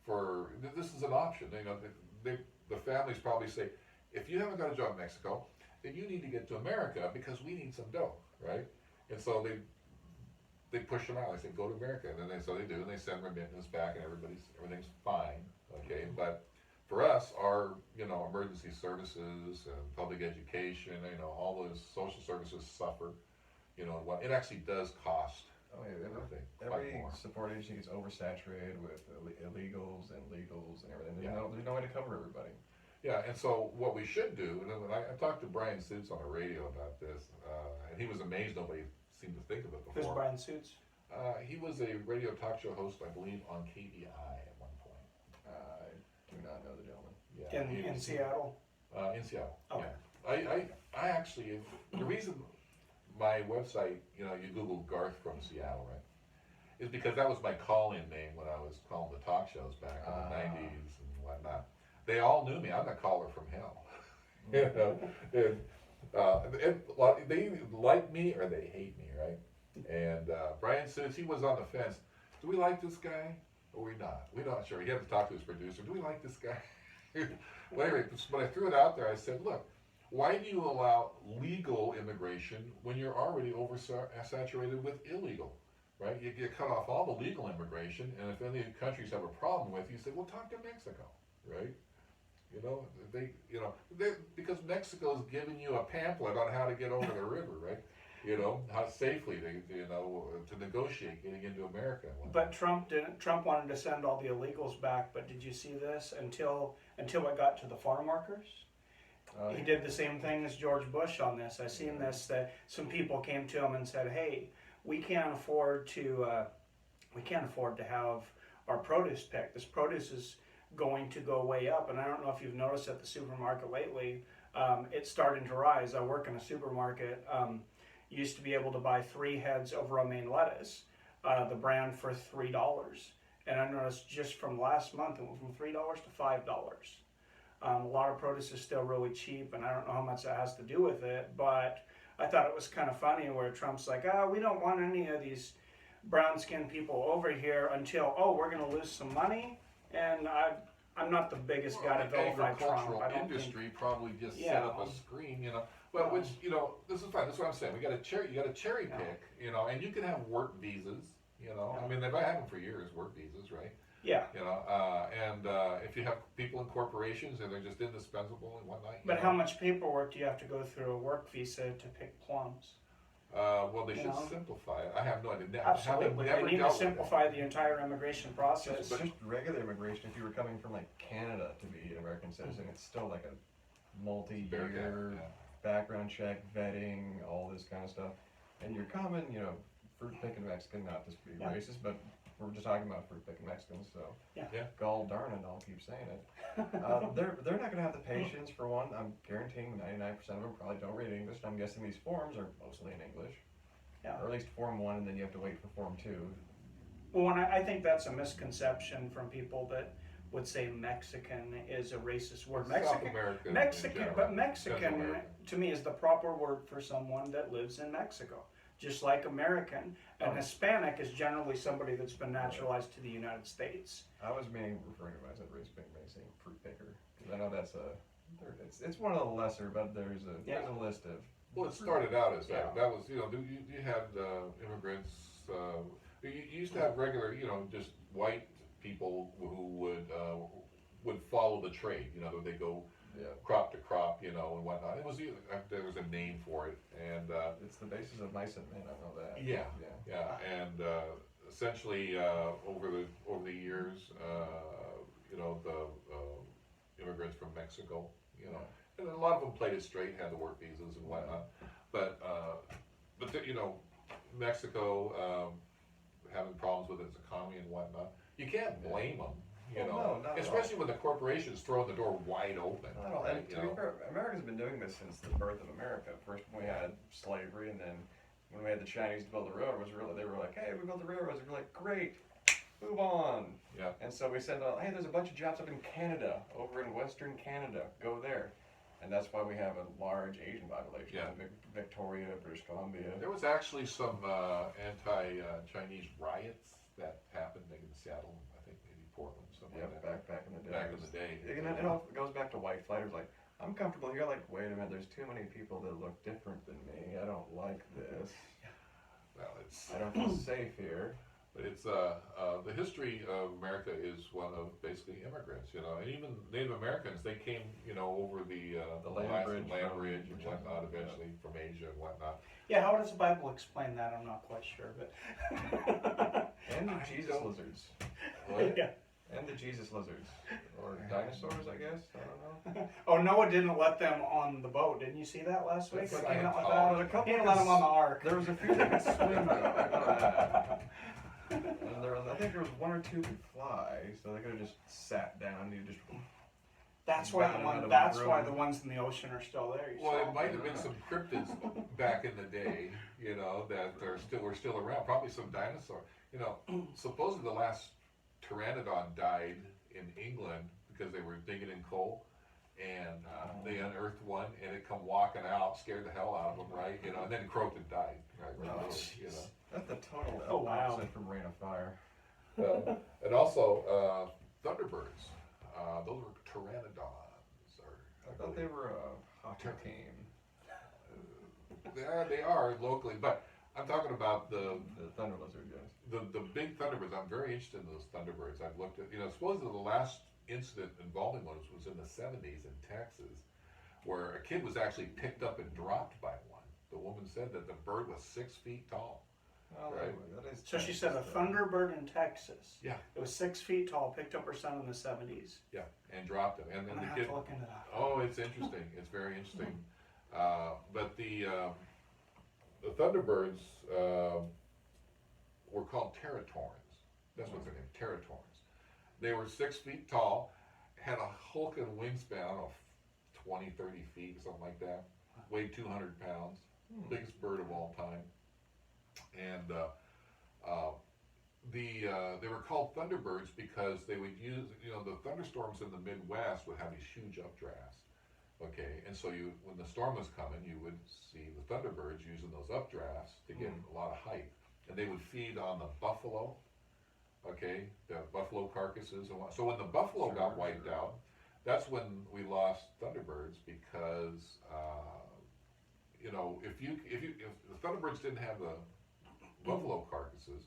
for, this is an option, you know, the families probably say, if you haven't got a job in Mexico, then you need to get to America because we need some dough, right? And so they push them out, they say, go to America, and then so they do, and they send remittance back and everything's fine, okay? But for us, our, you know, emergency services and public education, you know, all those social services suffer, you know, what, it actually does cost Oh yeah, everything, every quite more. support agency gets oversaturated with illegals and legals and everything. Yeah. There's no way to cover everybody. Yeah, and so what we should do, and then I talked to Brian Suits on the radio about this, and he was amazed nobody seemed to think of it Who's before. Brian Suits? He was a radio talk show host, I believe, on KBI at one point. I do not know the gentleman. Yeah, he In was- Seattle? In Seattle, Okay. yeah. I actually, the reason my website, you know, you Google Garth from Seattle, right, is because that was my call-in name when I was calling the talk shows back in the 90s and whatnot. They all knew me. I'm the caller from hell. You know, and they like me or they hate me, right? And Brian says he was on the fence. Do we like this guy or we not? We're not sure. He had to talk to his producer. Do we like this guy? Well, anyway, when I threw it out there, I said, look, why do you allow legal immigration when you're already oversaturated with illegal? Right? You cut off all the legal immigration, and if any countries have a problem with you, say, well, talk to Mexico, right? You know, because Mexico's giving you a pamphlet on how to get over the river, right? You know, how safely to negotiate getting into America. But Trump didn't. Trump wanted to send all the illegals back, but did you see this until it got to the farm workers? He did the same thing as George Bush on this. I seen this, that some people came to him and said, "Hey, we can't afford to have our produce picked. This produce is going to go way up." And I don't know if you've noticed at the supermarket lately, it's starting to rise. I work in a supermarket. Used to be able to buy 3 heads of romaine lettuce, the brand, for $3, and I noticed just from last month it went from $3 to $5. A lot of produce is still really cheap, and I don't know how much that has to do with it, but I thought it was kind of funny where Trump's like, we don't want any of these brown-skinned people over here until, we're going to lose some money, and I'm not the biggest guy to vilify Trump. Agricultural industry probably just set up a screen, you know. But which, you know, this is fine. This is what I'm saying. You got to cherry pick, you know, and you can have work visas, you know. I mean, they've had them for years, work visas, right? Yeah. You know, and if you have people in corporations and they're just indispensable and whatnot. But how much paperwork do you have to go through a work visa to pick plums? Well, they should simplify it. I have no idea. Absolutely. They need to simplify the entire immigration process. Just regular immigration, if you were coming from like Canada to be an American citizen, it's still like a multi-year background check, vetting, all this kind of stuff. And you're coming, you know, fruit picking Mexican, not to be racist, but we're just talking about fruit picking Mexicans, so gall darn it, I'll keep saying it. They're not going to have the patience for one. I'm guaranteeing 99% of them probably don't read English. And I'm guessing these forms are mostly in English, or at least Form 1, and then you have to wait for Form 2. Well, I think that's a misconception from people that would say Mexican is a racist word. Mexican to me is the proper word for someone that lives in Mexico. Just like American, and Hispanic is generally somebody that's been naturalized to the United States. I was referring to myself as saying fruit picker, because I know that's it's one of the lesser, but there's a list of. Well, it started out as that. That was, you know, you had immigrants. You used to have regular, you know, just white people who would follow the trade. You know, they go crop to crop, you know, and whatnot. There was a name for it, and it's the basis of mice and men. I know that. Yeah. And essentially, over the years, you know, the immigrants from Mexico, you know, and a lot of them played it straight, had the work visas and whatnot. But you know, Mexico having problems with its economy and whatnot, you can't blame them. You know, especially when the corporations throw the door wide open. And to be fair, America's been doing this since the birth of America. First, when we had slavery, and then when we had the Chinese to build the railroads, they were like, "Hey, we built the railroads." We were like, "Great, move on. Yeah. And so we said, hey, there's a bunch of jobs up in Canada, over in Western Canada. Go there. And that's why we have a large Asian population. Yeah. Victoria, British Columbia. There was actually some anti-Chinese riots that happened in Seattle, I think maybe Portland, something like that. back in the day. Back in the day. And it all goes back to white fighters. Like, I'm comfortable here. Like, wait a minute, there's too many people that look different than me. I don't like this. Well, it's I don't feel safe here. but it's the history of America is one of basically immigrants, you know, and even Native Americans, they came, you know, over the land bridge land from- bridge and whatnot, eventually from Asia and whatnot. Yeah, how does the Bible explain that? I'm not quite sure, but. And the I Jesus don't- lizards. What? Yeah. And the Jesus lizards. Or dinosaurs, I guess. I don't know. Oh, Noah didn't let them on the boat. Didn't you see that last week? That's What came out with Scientology. that? A couple He didn't of let them on the ark. There was a few that could swim, though. I know that. And I think there was one or two could fly, so they could have just sat down. You just. That's why the Bound one. out of That's the why room. the ones in the ocean are still there. You Well, saw. it might have been some cryptids back in the day, you know, that were still around. Probably some dinosaur. You know, supposedly the last pteranodon died in England because they were digging in coal, and they unearthed one, and it come walking out, scared the hell out of them, right? You know, and then it croaked and died, right? Oh, you know. That's the total Oh, wow. opposite from Rain of Fire. And also Thunderbirds. Those were pteranodons. I thought they were a hockey team. They are locally, but I'm talking about the Thunder Lizard, yes. the big Thunderbirds. I'm very interested in those Thunderbirds. I've looked at, you know, supposedly the last incident involving one was in the 70s in Texas, where a kid was actually picked up and dropped by one. The woman said that the bird was 6 feet tall. Oh, Right. that is So she said a Texas, Thunderbird in Texas. Yeah. It was 6 feet tall. Picked up her son in the 70s. Yeah, and dropped him. And I'm then gonna the have kid. to look into that. Oh, it's interesting. It's very interesting. But the Thunderbirds were called Territorns. That's what their name, Territorns. They were 6 feet tall, had a hulking wingspan, I don't know, 20, 30 feet, something like that. Weighed 200 pounds. Biggest bird of all time. And they were called Thunderbirds because they would use, you know, the thunderstorms in the Midwest would have these huge updrafts. Okay, and so when the storm was coming, you would see the Thunderbirds using those updrafts to get a lot of height, and they would feed on the buffalo. Okay, the buffalo carcasses and what. So when the buffalo got wiped out, that's when we lost Thunderbirds because you know, if the Thunderbirds didn't have the buffalo carcasses,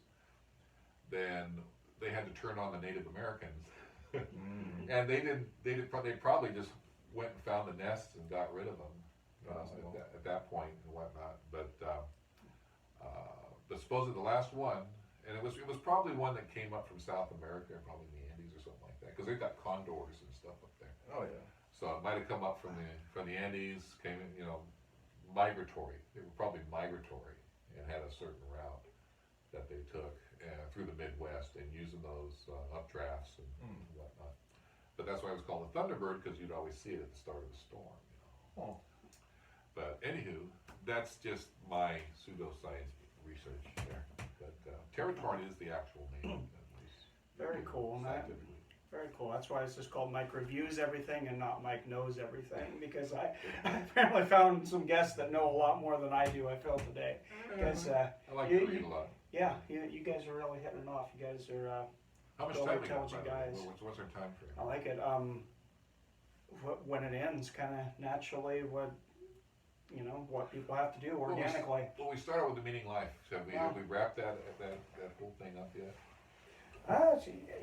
then they had to turn on the Native Americans, and they probably just went and found the nests and got rid of them at that point and whatnot. But supposedly the last one, and it was probably one that came up from South America, probably in the Andes or something like that, because they've got condors and stuff up there. Oh yeah. So it might have come up from the Andes, came in, you know, migratory. They were probably migratory and had a certain route that they took through the Midwest and using those updrafts and whatnot. But that's why it was called a Thunderbird, because you'd always see it at the start of the storm. You know. Oh. But anywho, that's just my pseudoscience research there. But Territorn is the actual name. Very cool, man. Scientifically. Very cool. That's why it's just called Mike Reviews Everything and not Mike Knows Everything, because I apparently found some guests that know a lot more than I do, I feel today. Because I like to read a lot. yeah, you guys are really hitting it off. You guys are, How much well, time we we got, told you by the way? guys. What's our time frame? I like it. When it ends, kind of naturally what people have to do organically. Well, we started with the meaning life. So have we wrapped that whole thing up yet?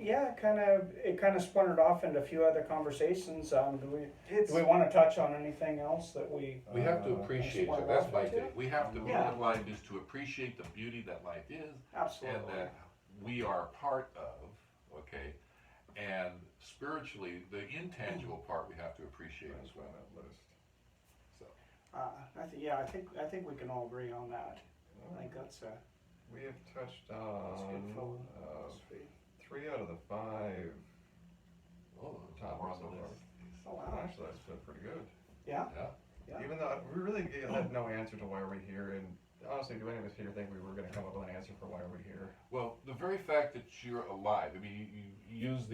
Yeah, it kind of splintered off into a few other conversations. Do we want to touch on anything else that we? We have to appreciate splinter it. That's off my into? take. We have to, Yeah. bottom line is to appreciate the beauty that life is Absolutely. and that we are part of, okay? And spiritually, the intangible part we have to appreciate as well. That list. So, I think we can all agree on that. I think that's We have touched that's on good philosophy. 3 out of the 5 oh, top more ones on so the far. list. Oh wow. Actually, that's been pretty good. Yeah. Yeah. Yeah. Even though we really had no answer to why we're here, and Honestly, do any of us here think we were going to come up with an answer for why we're here? Well, the very fact that you're alive, I mean, you use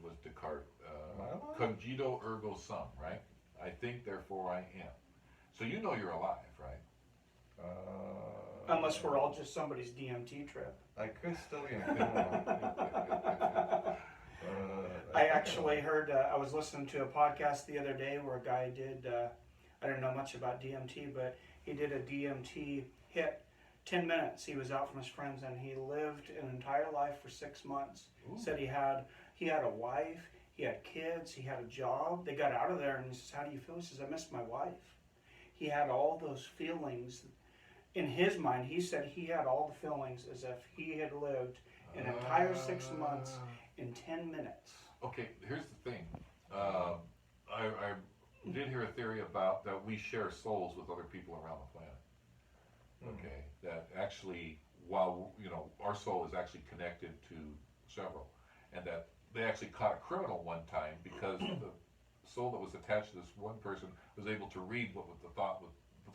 was Descartes, Am I alive? cogito ergo sum, right? I think, therefore I am. So you know you're alive, right? Unless we're all just somebody's DMT trip. I could still be in a coma. I actually heard, I was listening to a podcast the other day where a guy did, I don't know much about DMT, but he did a DMT hit. 10 minutes he was out from his friends, and he lived an entire life for 6 months. Ooh. Said he had a wife, he had kids, he had a job. They got out of there, and he says, how do you feel? He says, I miss my wife. He had all those feelings. In his mind, he said he had all the feelings as if he had lived an entire 6 months in 10 minutes. Okay, here's the thing. I did hear a theory about that we share souls with other people around the planet. Okay, that actually, while our soul is actually connected to several, and that they actually caught a criminal one time because the soul that was attached to this one person was able to read what the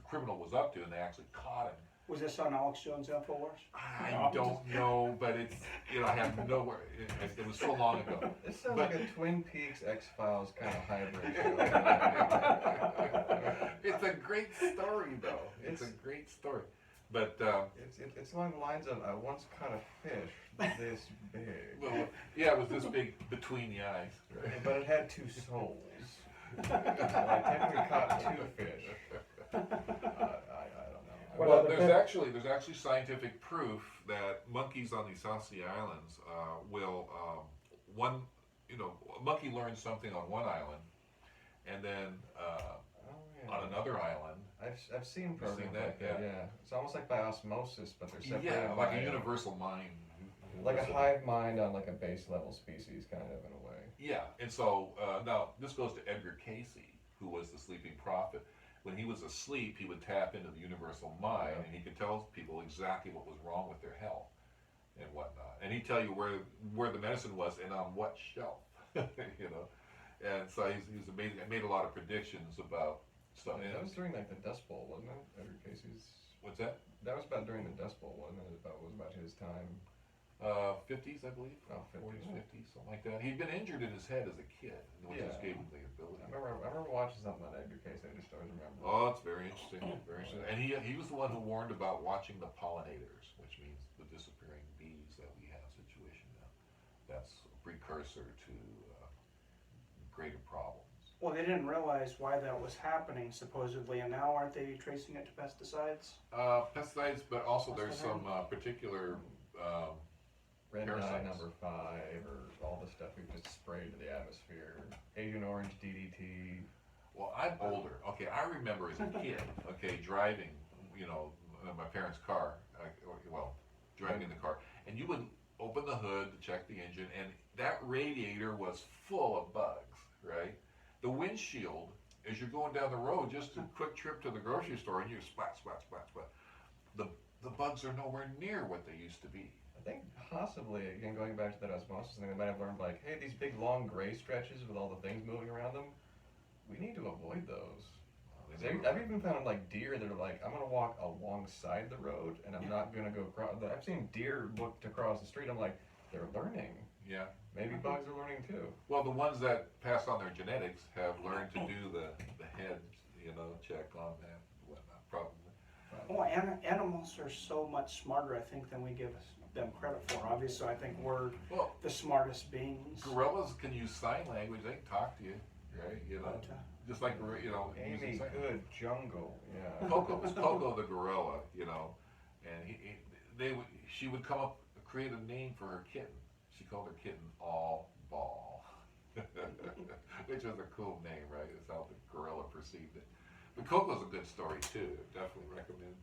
criminal was up to, and they actually caught him. Was this on Alex Jones' InfoWars? I don't know, but it's I have nowhere. It was so long ago. This sounds But- like a Twin Peaks X-Files kind of hybrid show. It's a great story, though. It's a great story. But It's along the lines of, I once caught a fish this big, well, yeah, it was this big between the eyes. Right? but it had two souls. I technically caught two fish. I don't know. Well, Well, the there's bit- actually scientific proof that monkeys on these South Sea Islands will a monkey learns something on one island, and then on another island. I've seen You've programs seen that, like that, yeah. It's almost like by osmosis, but they're separated. Yeah, like by a universal mind. like a hive mind on like a base level species, kind of in a way. Yeah, and so now this goes to Edgar Casey, who was the sleeping prophet. When he was asleep, he would tap into the universal mind, and he could tell people exactly what was wrong with their health and whatnot. And he'd tell you where the medicine was and on what shelf, And so he's amazing. I made a lot of predictions about stuff. That was during like the Dust Bowl, wasn't it? Edgar Casey's. What's that? That was about during the Dust Bowl, wasn't it? Was about his time. 50s, I believe. Oh, 50s. 40s, 50s, something like that. He'd been injured in his head as a kid, which just gave him the ability. I remember watching something on Edgar Casey. I just always remember. Oh, it's very interesting. Very interesting. And he was the one who warned about watching the pollinators, which means the disappearing bees that we have situation now. That's a precursor to greater problems. Well, they didn't realize why that was happening, supposedly, and now aren't they tracing it to pesticides? Pesticides, but also there's some particular Red dye parasites. number 5, or all the stuff we've just sprayed to the atmosphere. Agent Orange, DDT. Well, I'm older. Okay, I remember as a kid, driving, my parents' car, driving the car, and you would open the hood to check the engine, and that radiator was full of bugs, right? The windshield, as you're going down the road, just a quick trip to the grocery store, and you splat, splat, splat, splat. The bugs are nowhere near what they used to be. I think possibly, again, going back to that osmosis thing, they might have learned like, hey, these big long gray stretches with all the things moving around them, we need to avoid those. I've even found like deer that are like, I'm gonna walk alongside the road and I'm not gonna go across. I've seen deer look to cross the street. I'm like, they're learning. Yeah. Maybe bugs are learning too. Well, the ones that pass on their genetics have learned to do the head, check on that, whatnot, probably. Well, animals are so much smarter, I think, than we give them credit for. Obviously, I think we're Well, the smartest beings. gorillas can use sign language. They can talk to you, right? But, Just like Amy, using sign- good jungle. Yeah. Coco was Coco the gorilla, and she would come up create a name for her kitten. She called her kitten All Ball, which was a cool name, right? It's how the gorilla perceived it. But Coco's a good story too. Definitely recommend.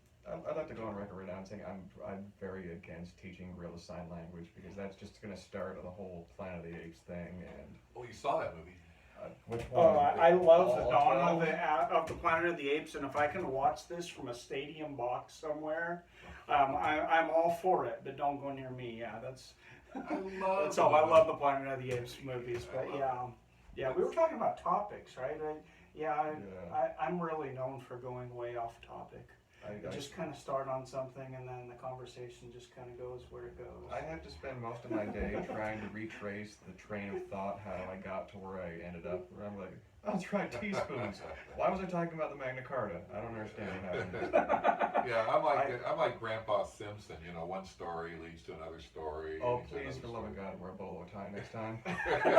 I'd like to go on record right now and saying I'm very against teaching gorilla sign language because that's just going to start the whole Planet of the Apes thing. And Oh, you saw that movie? which Oh, one? I love the All dawn 12? of the Planet of the Apes, and if I can watch this from a stadium box somewhere, I'm all for it. But don't go near me. Yeah, that's I love. that's all. I love the Planet of the Apes movies, but yeah, we were talking about topics, right? Yeah, Yeah. I'm really known for going way off topic. I Just kind of start on something and then the conversation just kind of goes where it goes. I have to spend most of my day trying to retrace the train of thought, how I got to where I ended up. Where I'm like, oh, that's right, teaspoons. Why was I talking about the Magna Carta? I don't understand what happened. Yeah, I'm like Grandpa Simpson. You know, one story leads to another story. Oh, leads to please, another for the love of story. God, wear a bolo tie next time. Please do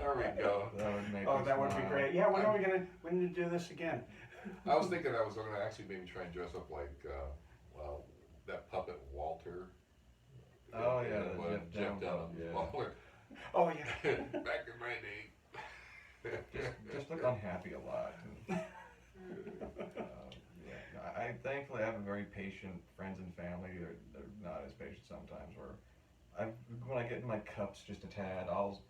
There we go. it. That would make Oh, me that would be smile. great. Yeah, when are we gonna? We need to do this again. I was thinking I was going to actually maybe try and dress up like, well, that puppet Walter. Oh, yeah, the When Jeff Dunham, yeah. Walter. Oh yeah. Back in my day. Just look unhappy a lot. And, yeah, I thankfully have a very patient friends and family. They're not as patient sometimes. When I get in my cups just a tad, I'll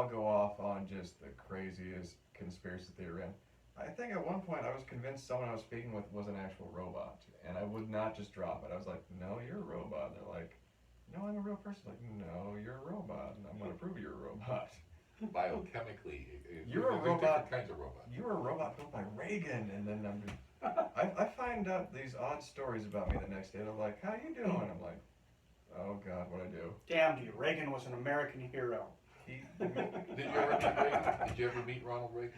go off on just the craziest conspiracy theory. And I think at one point I was convinced someone I was speaking with was an actual robot, and I would not just drop it. I was like, "No, you're a robot." And they're like, "No, I'm a real person." Like, "No, you're a robot, and I'm going to prove you're a robot." Biochemically, You're a there's robot. different kinds of robots. You were a robot built by Reagan, and then I find out these odd stories about me the next day. They're like, "How you doing?" I'm like, "Oh God, what I do?" Damn you, Reagan was an American hero. He, Did you ever meet Reagan? Did you ever meet Ronald Reagan?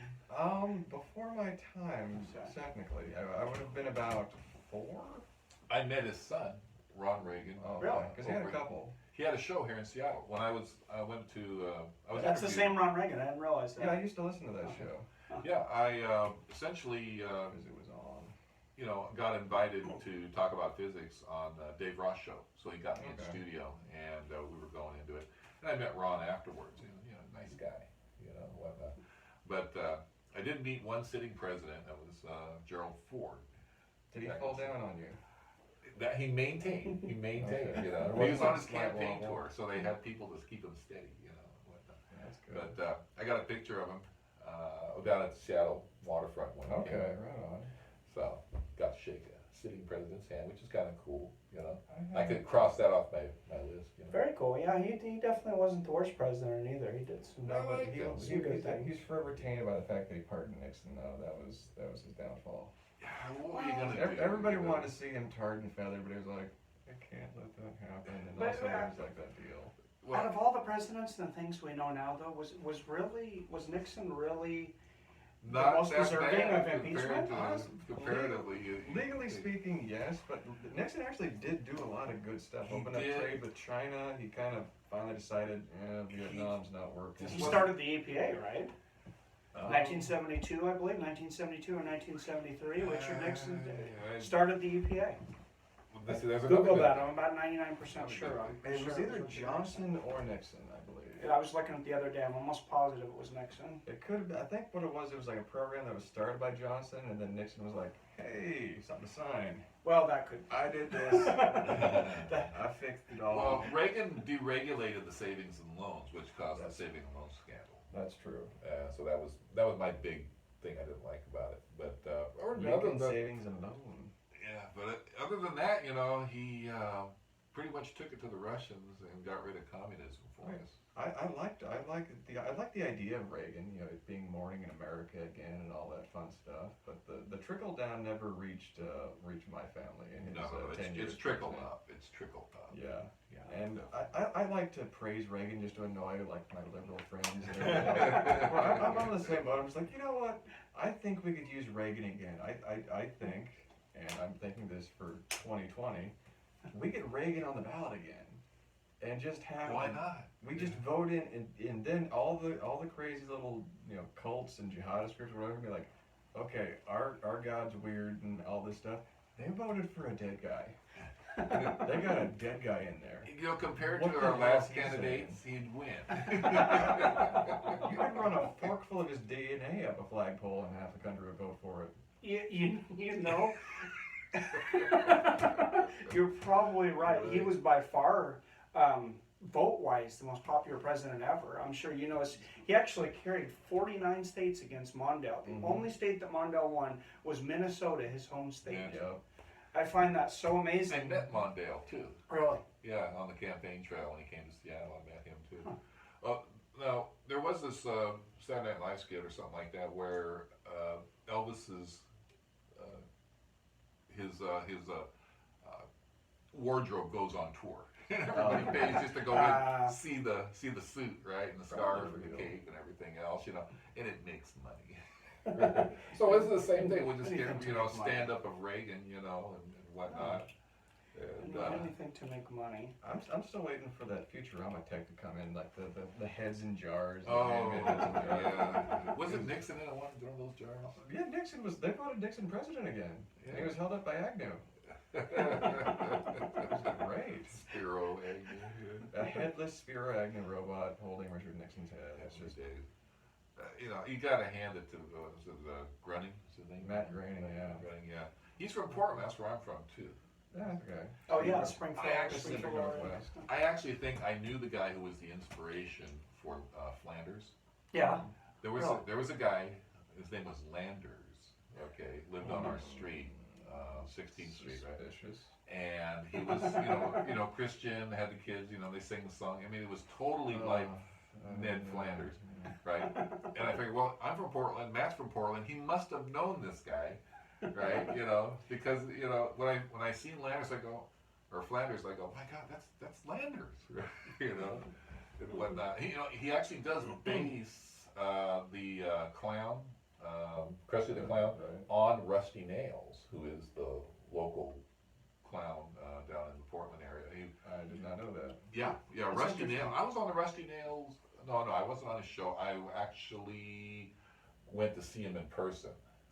before my time, technically, I would have been about 4. I met his son, Ron Reagan. Oh, Really? because he had a couple. He had a show here in Seattle. When I went to, I was That's the interviewed- same Ron Reagan. I didn't realize that. Yeah, I used to listen to that show Yeah, I essentially, because it was on. you know, got invited to talk about physics on Dave Ross show. So he got me in the Okay. studio, and we were going into it. And I met Ron afterwards. You know, nice guy, you know, whatnot. But I did meet one sitting president. That was Gerald Ford. Did he fall down on you? That he maintained. He maintained. Okay. You know, It he was on his wasn't like campaign wobble. tour, so they had people to keep him steady. You know, whatnot. That's good. But I got a picture of him down at the Seattle waterfront when he Okay, came. right on. So got to shake a sitting president's hand, which is kind of cool. You know, I haven't- could cross that off my list. You know. Very cool. Yeah, he definitely wasn't the worst president either. He did some, I like him. some good things. He's forever tainted by the fact that he pardoned Nixon, though. That was his downfall. Yeah, what are you gonna do? Everybody you know? wanted to see him tarred and feathered, but he was like, I can't let that happen. And But, also there was like that deal. Out of all the presidents and things we know now, though, was Nixon really Not most that deserving bad of impeachment? comparatively. Legally speaking, yes, but Nixon actually did do a lot of good stuff. He Opened up did. trade with China. He kind of finally decided, Vietnam's not working. he started the EPA, right? Um, 1972, I believe, 1972 or 1973. Richard Nixon Yeah, started the EPA. there's another Google good- that. I'm about 99% sure. It was either Richard Johnson or Nixon, I believe. Yeah, I was looking at the other day. I'm almost positive it was Nixon. It could have been, I think what it was like a program that was started by Johnson, and then Nixon was like, hey, something to sign. Well, that could. I did this. I fixed it all. Well, Reagan deregulated the savings and loans, which caused the That's- saving and loans scandal. That's true. So that was my big thing I didn't like about it. But or other Making than savings and loan. yeah, but other than that, you know, he pretty much took it to the Russians and got rid of communism for Right. us. I like the idea of Reagan, it being morning in America again and all that fun stuff. But the trickle down never reached my family in his No, 10 years. it's trickled president. up. It's trickled up. Yeah. Yeah. And I like to praise Reagan just to annoy like my liberal friends. And everything. Well, I'm on the same boat. I'm just like, you know what? I think we could use Reagan again. I think, and I'm thinking this for 2020, we get Reagan on the ballot again, and just have Why not? we just vote in, and then all the crazy little cults and jihadist groups or whatever be like, okay, our God's weird and all this stuff. They voted for a dead guy. They got a dead guy in there. You know, compared What to the our hell last is he candidates, he'd win. You could run a forkful of his DNA up a flagpole and half the country would vote for it. You know, you're probably right. He was by far, vote-wise, the most popular president ever. I'm sure you know. He actually carried 49 states against Mondale. The Mhm. only state that Mondale won was Minnesota, his home state. Yeah. Yep. I find that so I amazing. met Mondale too. Really? Yeah, on the campaign trail when he came to Seattle, I met him too. Well, now there was was this Saturday Night Live skit or something like that where Elvis's wardrobe goes on tour. Everybody pays just to go in, see the suit, right, and the scarf and the cape and everything else, you know, and it makes money. So it's the same thing. We just get, you know, stand up of Reagan, you know, and whatnot. And, anything to make money. I'm still waiting for that Futurama tech to come in, like the heads in jars. Oh, yeah. Was it Nixon in one of those jars? Yeah, Nixon was. They voted Nixon president again. Yeah. And he was held up by Agnew. It was great. Spiro Agnew. A headless Spiro Agnew robot holding Richard Nixon's head. It's just you know, you gotta hand it to Grunning. Is his name? Matt Groening, yeah. Groening, yeah. He's from Portland. That's where I'm from too. Yeah, that's okay. Oh yeah, Springfield. Pacific Springfield, Northwest. I actually think I knew the guy who was the inspiration for Flanders. Yeah. There was a guy. His name was Landers. Okay, lived on our street, 16th Street, right? Suspicious. And he was, you know, Christian. Had the kids. You know, they sing the song. I mean, it was totally like Ned Flanders, right? And I figured, well, I'm from Portland. Matt's from Portland. He must have known this guy, right? You know, because you know when I seen Landers, I go, or Flanders, I go, my God, that's Landers, you know, and whatnot. He actually does base the clown, Krusty the Clown, on Rusty Nails, who is the local clown down in the Portland area. I did not know that. Yeah, Rusty Nails. I was on the Rusty Nails. No, I wasn't on his show. I actually went to see him in person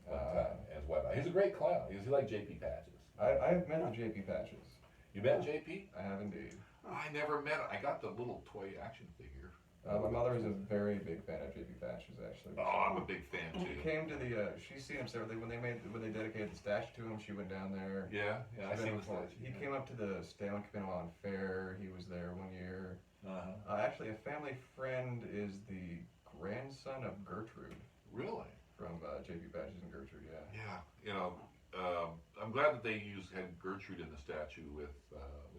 and whatnot. He's a great clown. He's like J.P. Patches. I have met the J.P. Patches. You met J.P.? I have indeed. I never met him. I got the little toy action figure. My mother is a very big fan of J.P. Patches, actually. Oh, I'm a big fan too. She came to the. She's seen him separately when they dedicated the statue to him. She went down there. Yeah, I seen the statue. He came up to the Stanley Cabinawon Fair. He was there one year. Actually, a family friend is the grandson of Gertrude. Really? From J.P. Patches and Gertrude, yeah. Yeah, you know, I'm glad that they had Gertrude in the statue with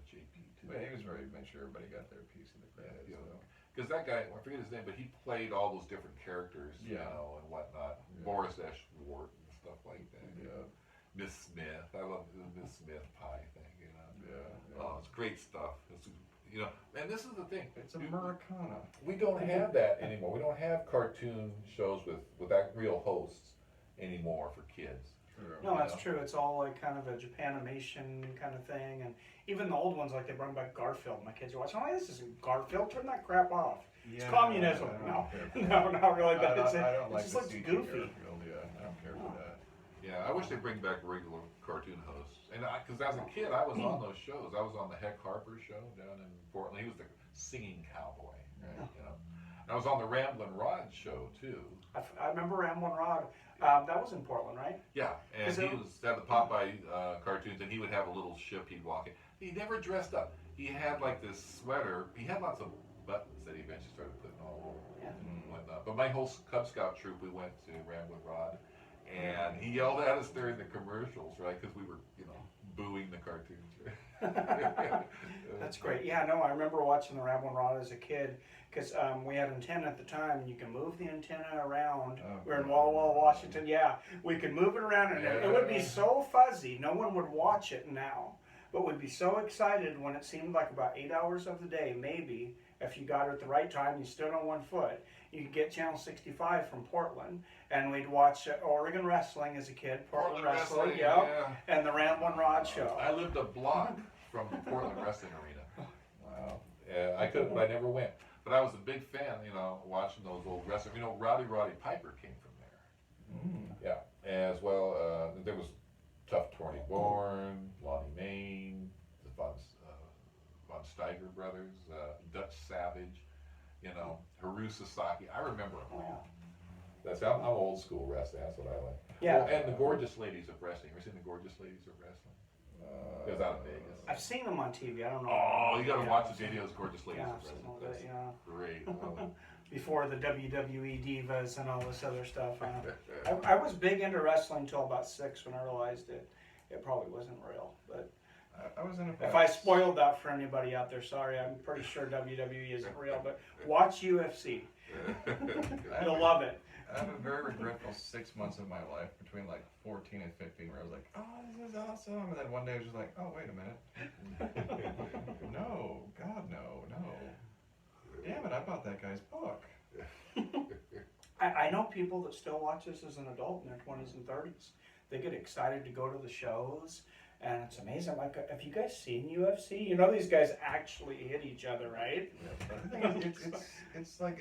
J.P. too. Well, he was very made sure everybody got their piece of the credit. Yeah, because that guy, I forget his name, but he played all those different characters, you Yeah. know, and whatnot. Yeah. Boris Ward and stuff like that. Yeah. Miss Smith, I love the Miss Smith pie thing, you know. Yeah. Oh, it's great stuff. It's, you know, and this is the thing. It's Americana. We don't have that anymore. We don't have cartoon shows with that real hosts anymore for kids. True. No, that's true. It's all like kind of a Japanimation kind of thing, and even the old ones, like they bring back Garfield. My kids are watching. Oh, this isn't Garfield. Turn that crap off. It's communism. No, not really. But I don't like it's the just CG goofy. Garfield, yeah, I don't care for that. Yeah, I wish they'd bring back regular cartoon hosts. And because as a kid, I was on those shows. I was on the Heck Harper show down in Portland. He was the singing cowboy, right? You know. And I was on the Ramblin' Rod show too. I remember Ramblin' Rod. That was in Portland, right? Yeah, and he had the Popeye cartoons, and he would have a little ship he'd walk in. He never dressed up. He had like this sweater. He had lots of buttons that he eventually started putting all over and whatnot. But my whole Cub Scout troop, we went to Ramblin' Rod, and he yelled at us during the commercials, right? Because we were, you know, booing the cartoons. Right? That's great. Yeah, no, I remember watching the Ramblin' Rod as a kid because we had antenna at the time, and you can move the antenna around. We were in Walla Walla, Washington. Yeah, we could move it around, and it would be so fuzzy. No one would watch it now, but would be so excited when it seemed like about 8 hours of the day, maybe, if you got it at the right time, you stood on one foot. You could get Channel 65 from Portland, and we'd watch Oregon Wrestling as a kid. Portland Wrestling, yeah, and the Ramblin' Rod show. I lived a block from the Portland Wrestling Arena. Wow. Yeah, I could, but I never went. But I was a big fan, you know, watching those old wrestlers. You know, Roddy Piper came from there. Yeah, as well. There was Tough Tony Born, Lonnie Main, the Von Steiger brothers, Dutch Savage, you know, Haru Sasaki. I remember them all. I'm old school wrestling. That's what I like. Yeah. Oh, and the Gorgeous Ladies of Wrestling. Ever seen the Gorgeous Ladies of Wrestling? It was out of Vegas. I've seen them on TV. I don't know. Oh, you gotta watch the videos, Gorgeous Ladies Yeah, of Wrestling. some of it, yeah. Great. Before the WWE divas and all this other stuff. I was big into wrestling until about 6 when I realized it probably wasn't real. But I was in a If I spoiled that for anybody out there, sorry. I'm pretty sure WWE isn't real, but watch UFC. You'll love it. I have a very regretful 6 months of my life between like 14 and 15 where I was like, oh, this is awesome. And then one day I was just like, oh, wait a minute. No, God, no. Damn it, I bought that guy's book. I know people that still watch this as an adult in their 20s and 30s. They get excited to go to the shows, and it's amazing. Like, have you guys seen UFC? You know these guys actually hit each other, right? Yeah, but the thing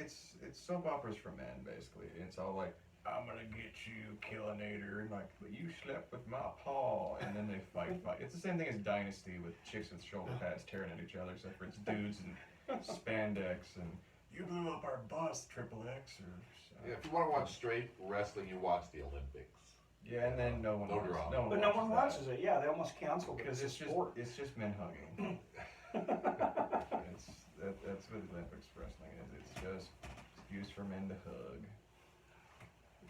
is, it's soap operas for men, basically. It's all like, I'm gonna get you, Killinator, and like, but you slept with my paw, and then they fight. It's the same thing as Dynasty with chicks with shoulder pads tearing at each other, except for it's dudes and spandex, and you blew up our bus, Triple X, or... Yeah, if you want to watch straight wrestling, you watch the Olympics. Yeah, and then no one But no one watches it. Yeah, they almost canceled because it's sport. It's just men hugging. That's what Olympics wrestling is. It's just used for men to hug.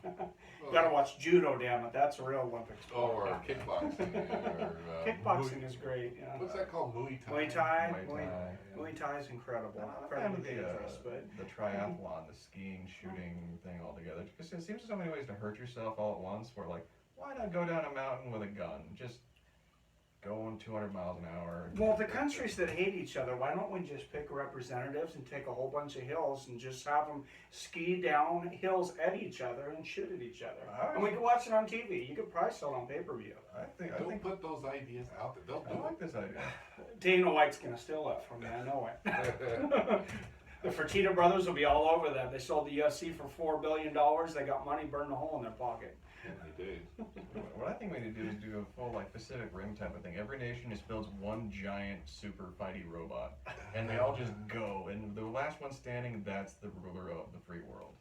You gotta watch judo, damn it. That's a real Olympic sport. Or kickboxing. Or, Kickboxing is great. Yeah. What's that called? Muay Thai? Muay Thai. Yeah. Muay Thai is incredible. I'm a fan Incredibly of dangerous, but the triathlon, the skiing, shooting thing altogether. Because it seems so many ways to hurt yourself all at once. Where like, why not go down a mountain with a gun? Just going 200 miles an hour. well, the countries that hate each other, why don't we just pick representatives and take a whole bunch of hills and just have them ski down hills at each other and shoot at each other? And we can watch it on TV. You could probably sell it on pay-per-view. I Don't think put those ideas out there. They'll I do like this idea. Dana White's gonna steal that from me. I know it. The Fertitta brothers will be all over that. They sold the UFC for $4 billion. They got money, burned a hole in their pocket. They do. What I think we need to do is do a full like Pacific Rim type of thing. Every nation just builds one giant super fighty robot, and they all just go. And the last one standing, that's the ruler of the free world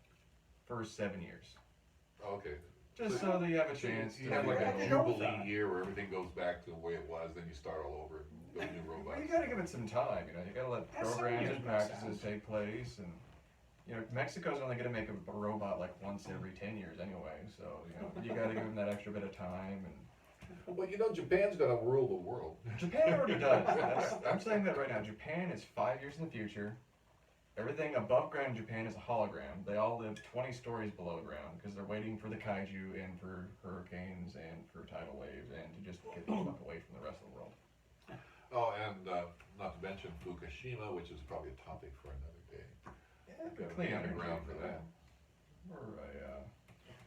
for 7 years. Okay. Just so that you have a chance. You to have like Yeah, a you know jubilee that. year where everything goes back to the way it was, then you start all over and build new Well, robots. you gotta give it some time, you know. You gotta let That's programs something and that makes practices sense. take place, and you know, Mexico's only gonna make a robot like once every 10 years anyway. So you know, you gotta give them that extra bit of time. And Well, you know, Japan's gonna rule the world. Japan already does. I'm saying that right now. Japan is 5 years in the future. Everything above ground in Japan is a hologram. They all live 20 stories below ground because they're waiting for the kaiju and for hurricanes and for tidal waves and to just get the fuck away from the rest of the world. Oh, and not to mention Fukushima, which is probably a topic for another day. Yeah, Gotta clean be energy underground for that. Or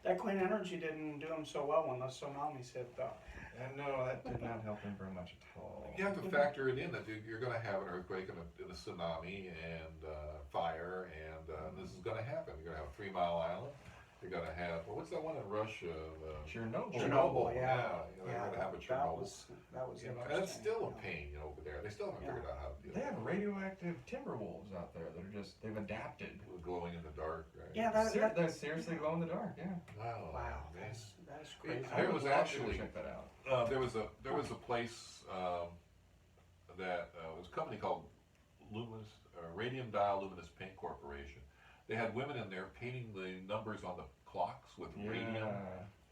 That clean energy didn't do them so well when the tsunamis hit, though. and no, that did not help them very much at all. You have to factor it in that you're going to have an earthquake and a tsunami and fire, and this is going to happen. You're going to have 3 Mile Island. You're going to have, well, what's that one in Russia? Chernobyl. Chernobyl, yeah. You know, you're going to have a That Chernobyl. was You know, and interesting. it's still a Yeah. pain, you know, over there. They still haven't figured out how to deal They with have radioactive timber wolves out there that are just, they've adapted. it. Glowing in the dark, right? Yeah, They're seriously glow in the dark, yeah. Wow. Wow, man. that is crazy. There I would was love to actually- check that out. There was a place that was a company called Luminous Radium Dial Luminous Paint Corporation. They had women in there painting the numbers on the clocks with radium,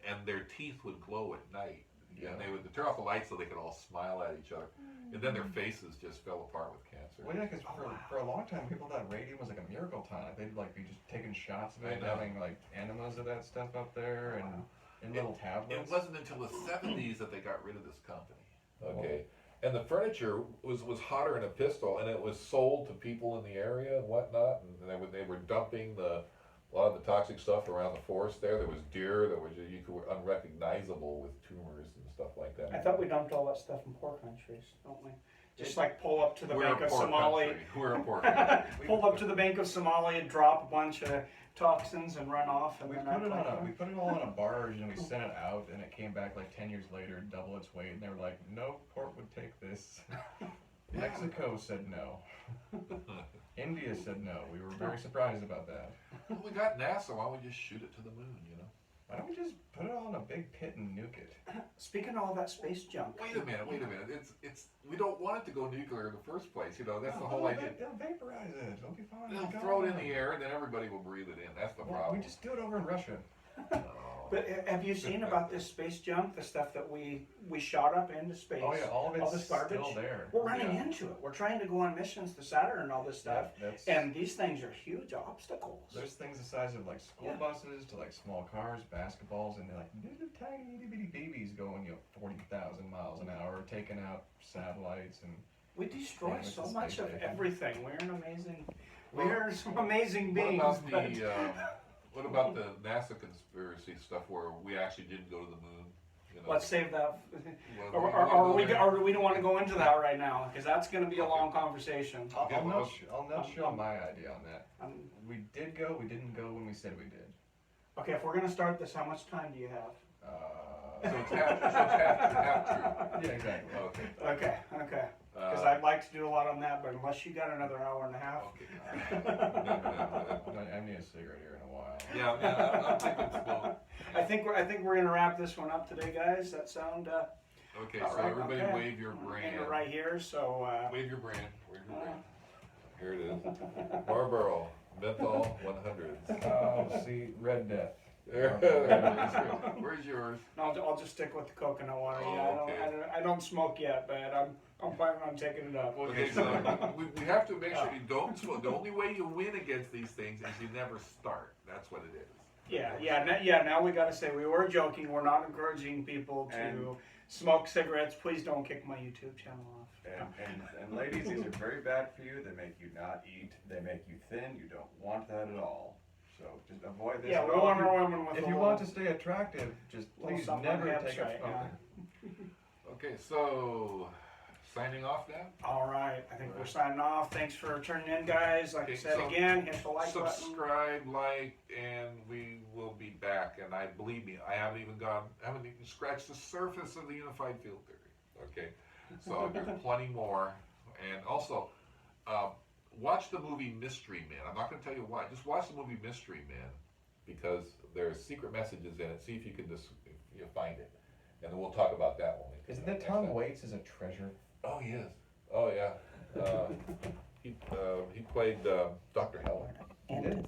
and their teeth would glow at night. Yeah. And they would turn off the lights so they could all smile at each other, and then their faces just fell apart with cancer. Well, yeah, because for a long time, people thought radium was like a miracle tonic. They'd like be just taking shots of I it, know. having like enemas of that stuff up there, and in little It tablets. wasn't until the 70s that they got rid of this company. Okay. And the furniture was hotter than a pistol, and it was sold to people in the area and whatnot. And they were dumping a lot of the toxic stuff around the forest there. There was deer that were unrecognizable with tumors and stuff like that. I thought we dumped all that stuff in poor countries, don't we? Just like pull up to the We're Bank a of poor Somalia, country. We're a poor country. pull up to the Bank of Somalia, drop a bunch of toxins and run off, and We then put it act like we put it all on a barge and we sent it out, and it came back like 10 years later, double its weight, and they were like, no port would take this. Mexico said no. India said no. We were very surprised about that. Well, we got NASA. Why don't we just shoot it to the moon? You know. Why don't we just put it all in a big pit and nuke it? Speaking of all that space junk, Wait a minute. It's we don't want it to go nuclear in the first place. You know, that's the whole idea. They'll vaporize it. It'll be fine. They'll throw it in the air, and then everybody will breathe it in. That's the Well, problem. we just do it over in Russia. But have you seen about this space junk, the stuff that we shot up into space? Oh yeah, all of it's this garbage? still there. We're running Yeah. into it. We're trying to go on missions to Saturn and all this stuff. That's, And these things are huge obstacles. there's things the size of like school buses to like small cars, basketballs, and they're like little tiny itty bitty babies going 40,000 miles an hour, taking out satellites and. We destroy Yeah, so it's a much space of station. everything. We're some amazing What beings. about but- the, what about the NASA conspiracy stuff where we actually didn't go to the moon? You know? Let's save that. Well, Or we there? we don't want to go into that right now because that's going to be a long conversation. I'll not show my idea on that. Um, We did go, we didn't go when we said we did. okay, if we're going to start this, how much time do you have? So it's half true. Yeah, exactly. Okay. Okay. Because Uh, I'd like to do a lot on that, but unless you got another hour and a half. Okay. I need a cigarette here in a while. Yeah, I'm thinking slow. I think we're gonna wrap this one up today, guys. That sound Okay, all so right, everybody okay. wave your brand. end it right here. So Wave your brand. Wave your brand. Here it is. Marlboro Menthol 100. Oh, see, Red Death. Where's yours? I'll just stick with the coconut water. Oh, Yeah, okay. I don't smoke yet, but I'm planning on taking it up. Okay, so we have to make sure you don't smoke. The only way you win against these things is you never start. That's what it is. Yeah. Now we got to say we were joking. We're not encouraging people to And- smoke cigarettes. Please don't kick my YouTube channel off. And ladies, these are very bad for you. They make you not eat. They make you thin. You don't want that at all. So just avoid this. Yeah, at we all. want our women with If a you little- want to stay attractive, just little please something on never the take a website, smoker. Okay, so signing off now. All right, I think we're signing off. Thanks for tuning in, guys. Like I Okay, said so again, hit the like button. Subscribe, like, and we will be back. And I believe me, I haven't even scratched the surface of the unified field theory. Okay, so there's plenty more. And also, watch the movie Mystery Man. I'm not going to tell you why. Just watch the movie Mystery Man because there's secret messages in it. See if you can just find it, and then we'll talk about that one. Isn't that Tom Waits is a treasure? Oh yes. Oh yeah. He played Dr. Heller. And